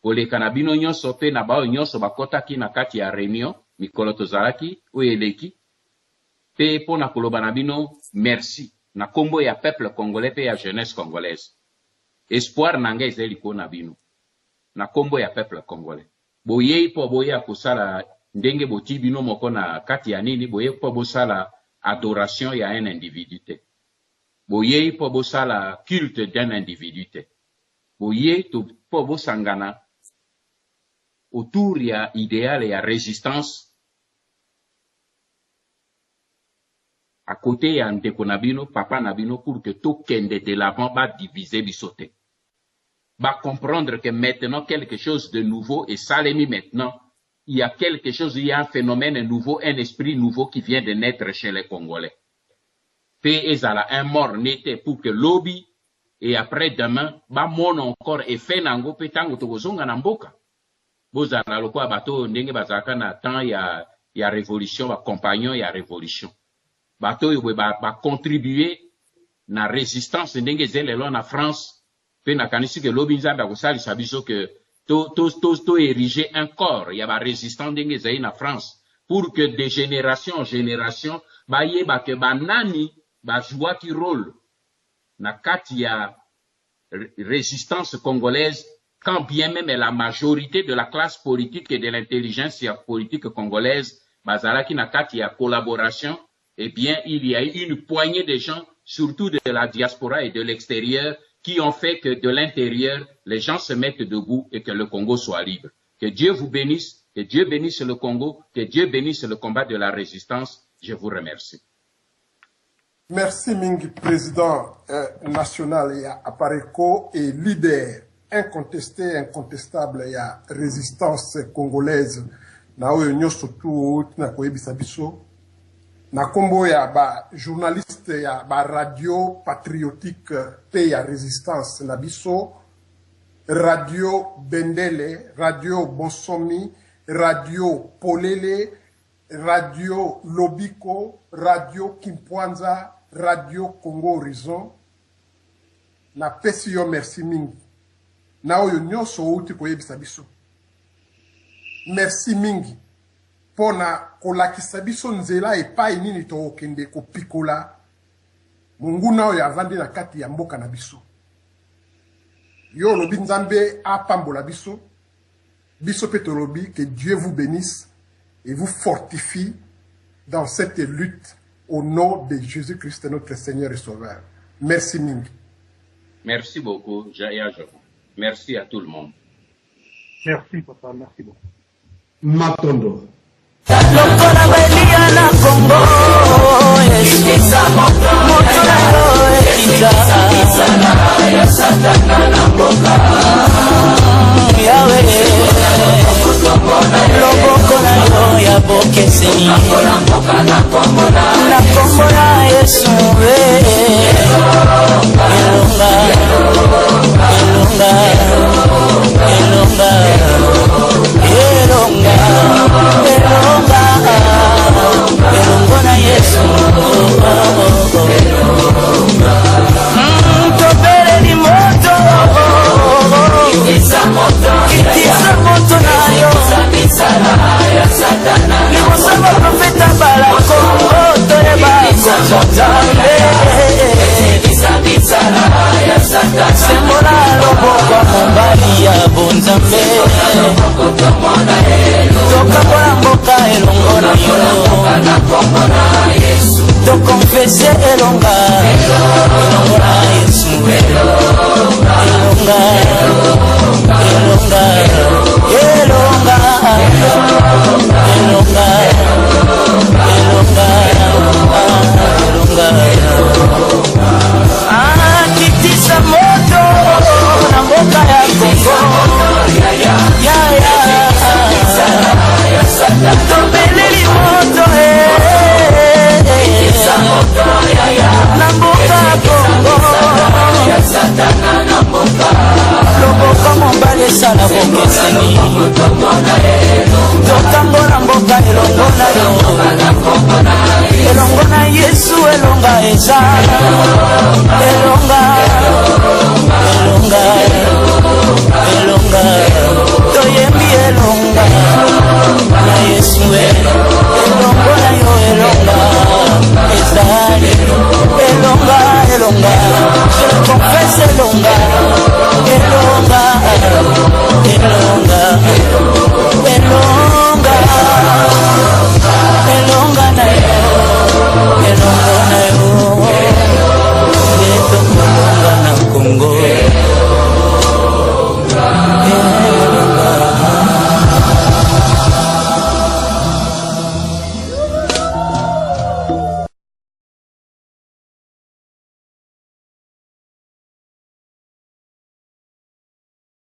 Speaker 5: ko le kanabino nyonso pe na bao nyonso bakota ki na kati ya réunion mikolo tozalaki oyeleki pe pona koloba na bino merci na kombo ya peuple congolais pe ya jeunesse congolaise. Espoir nanga ezeli ko na bino na kombo ya peuple congolais. Boye po boya kosala ndenge boti bino moko na kati ya nini boye po bosala adoration ya un individu te. Boye po bosala culte d'un individu te. Boye to po bosangana autour ya idéal et ya résistance à côté ya ndeko nabino papa nabino pour que tout kende de l'avant va diviser bisote. Va comprendre que maintenant quelque chose de nouveau et salemi maintenant il y a quelque chose, il y a un phénomène nouveau, un esprit nouveau qui vient de naître chez les Congolais. Pe ezala un mort n'était pour que lobby et après demain ba mon encore effet nango pe tango tozonga na mboka. Bozala lokwa bato ndenge bazaka na temps ya révolution ba compagnon ya révolution. Bato yo ba contribuer na résistance ndenge zelelo na France pe na kanisi ke lobby nzamba ko sali sabiso que to ériger un corps ya ba résistant ndenge zai na France pour que de génération en génération ba yeba ke banani ba joua ki rôle na kati ya résistance congolaise quand bien même la majorité de la classe politique et de l'intelligence politique congolaise bazalaki na kati ya collaboration. Eh bien, il y a eu une poignée de gens, surtout de la diaspora et de l'extérieur, qui ont fait que de l'intérieur, les gens se mettent debout et que le Congo soit libre. Que Dieu vous bénisse, que Dieu bénisse le Congo, que Dieu bénisse le combat de la résistance. Je vous remercie.
Speaker 4: Merci Mingi, président national et Apareko et leader incontesté, incontestable et résistance congolaise. Na oyo surtout na koyebisa biso. Na kombo ya ba journaliste ya ba radio patriotique pe ya résistance na biso, radio Bendele, radio Bonsomi, radio Polele, radio Lobiko, radio Kimpwanza, radio Congo Horizon. Na pesi yo merci mingi. Na oyo nyonso outi koyebisa biso. Merci mingi. Pona kolakisa biso nzela epai nini tookende kopikola munguna oyo avandi na kati ya mboka na biso. Yo lobi nzambe apambola biso. Biso pe tolobi que Dieu vous bénisse et vous fortifie dans cette lutte au nom de Jésus-Christ notre Seigneur et Sauveur. Merci mingi.
Speaker 5: Merci beaucoup, Jaya Jovan. Merci à tout le monde.
Speaker 11: Merci papa, merci beaucoup.
Speaker 13: Matondo.
Speaker 3: Lokola welia na Congo, yes, moto na yo, tokonfese elonga elonga Yesu elonga elonga elonga elonga elonga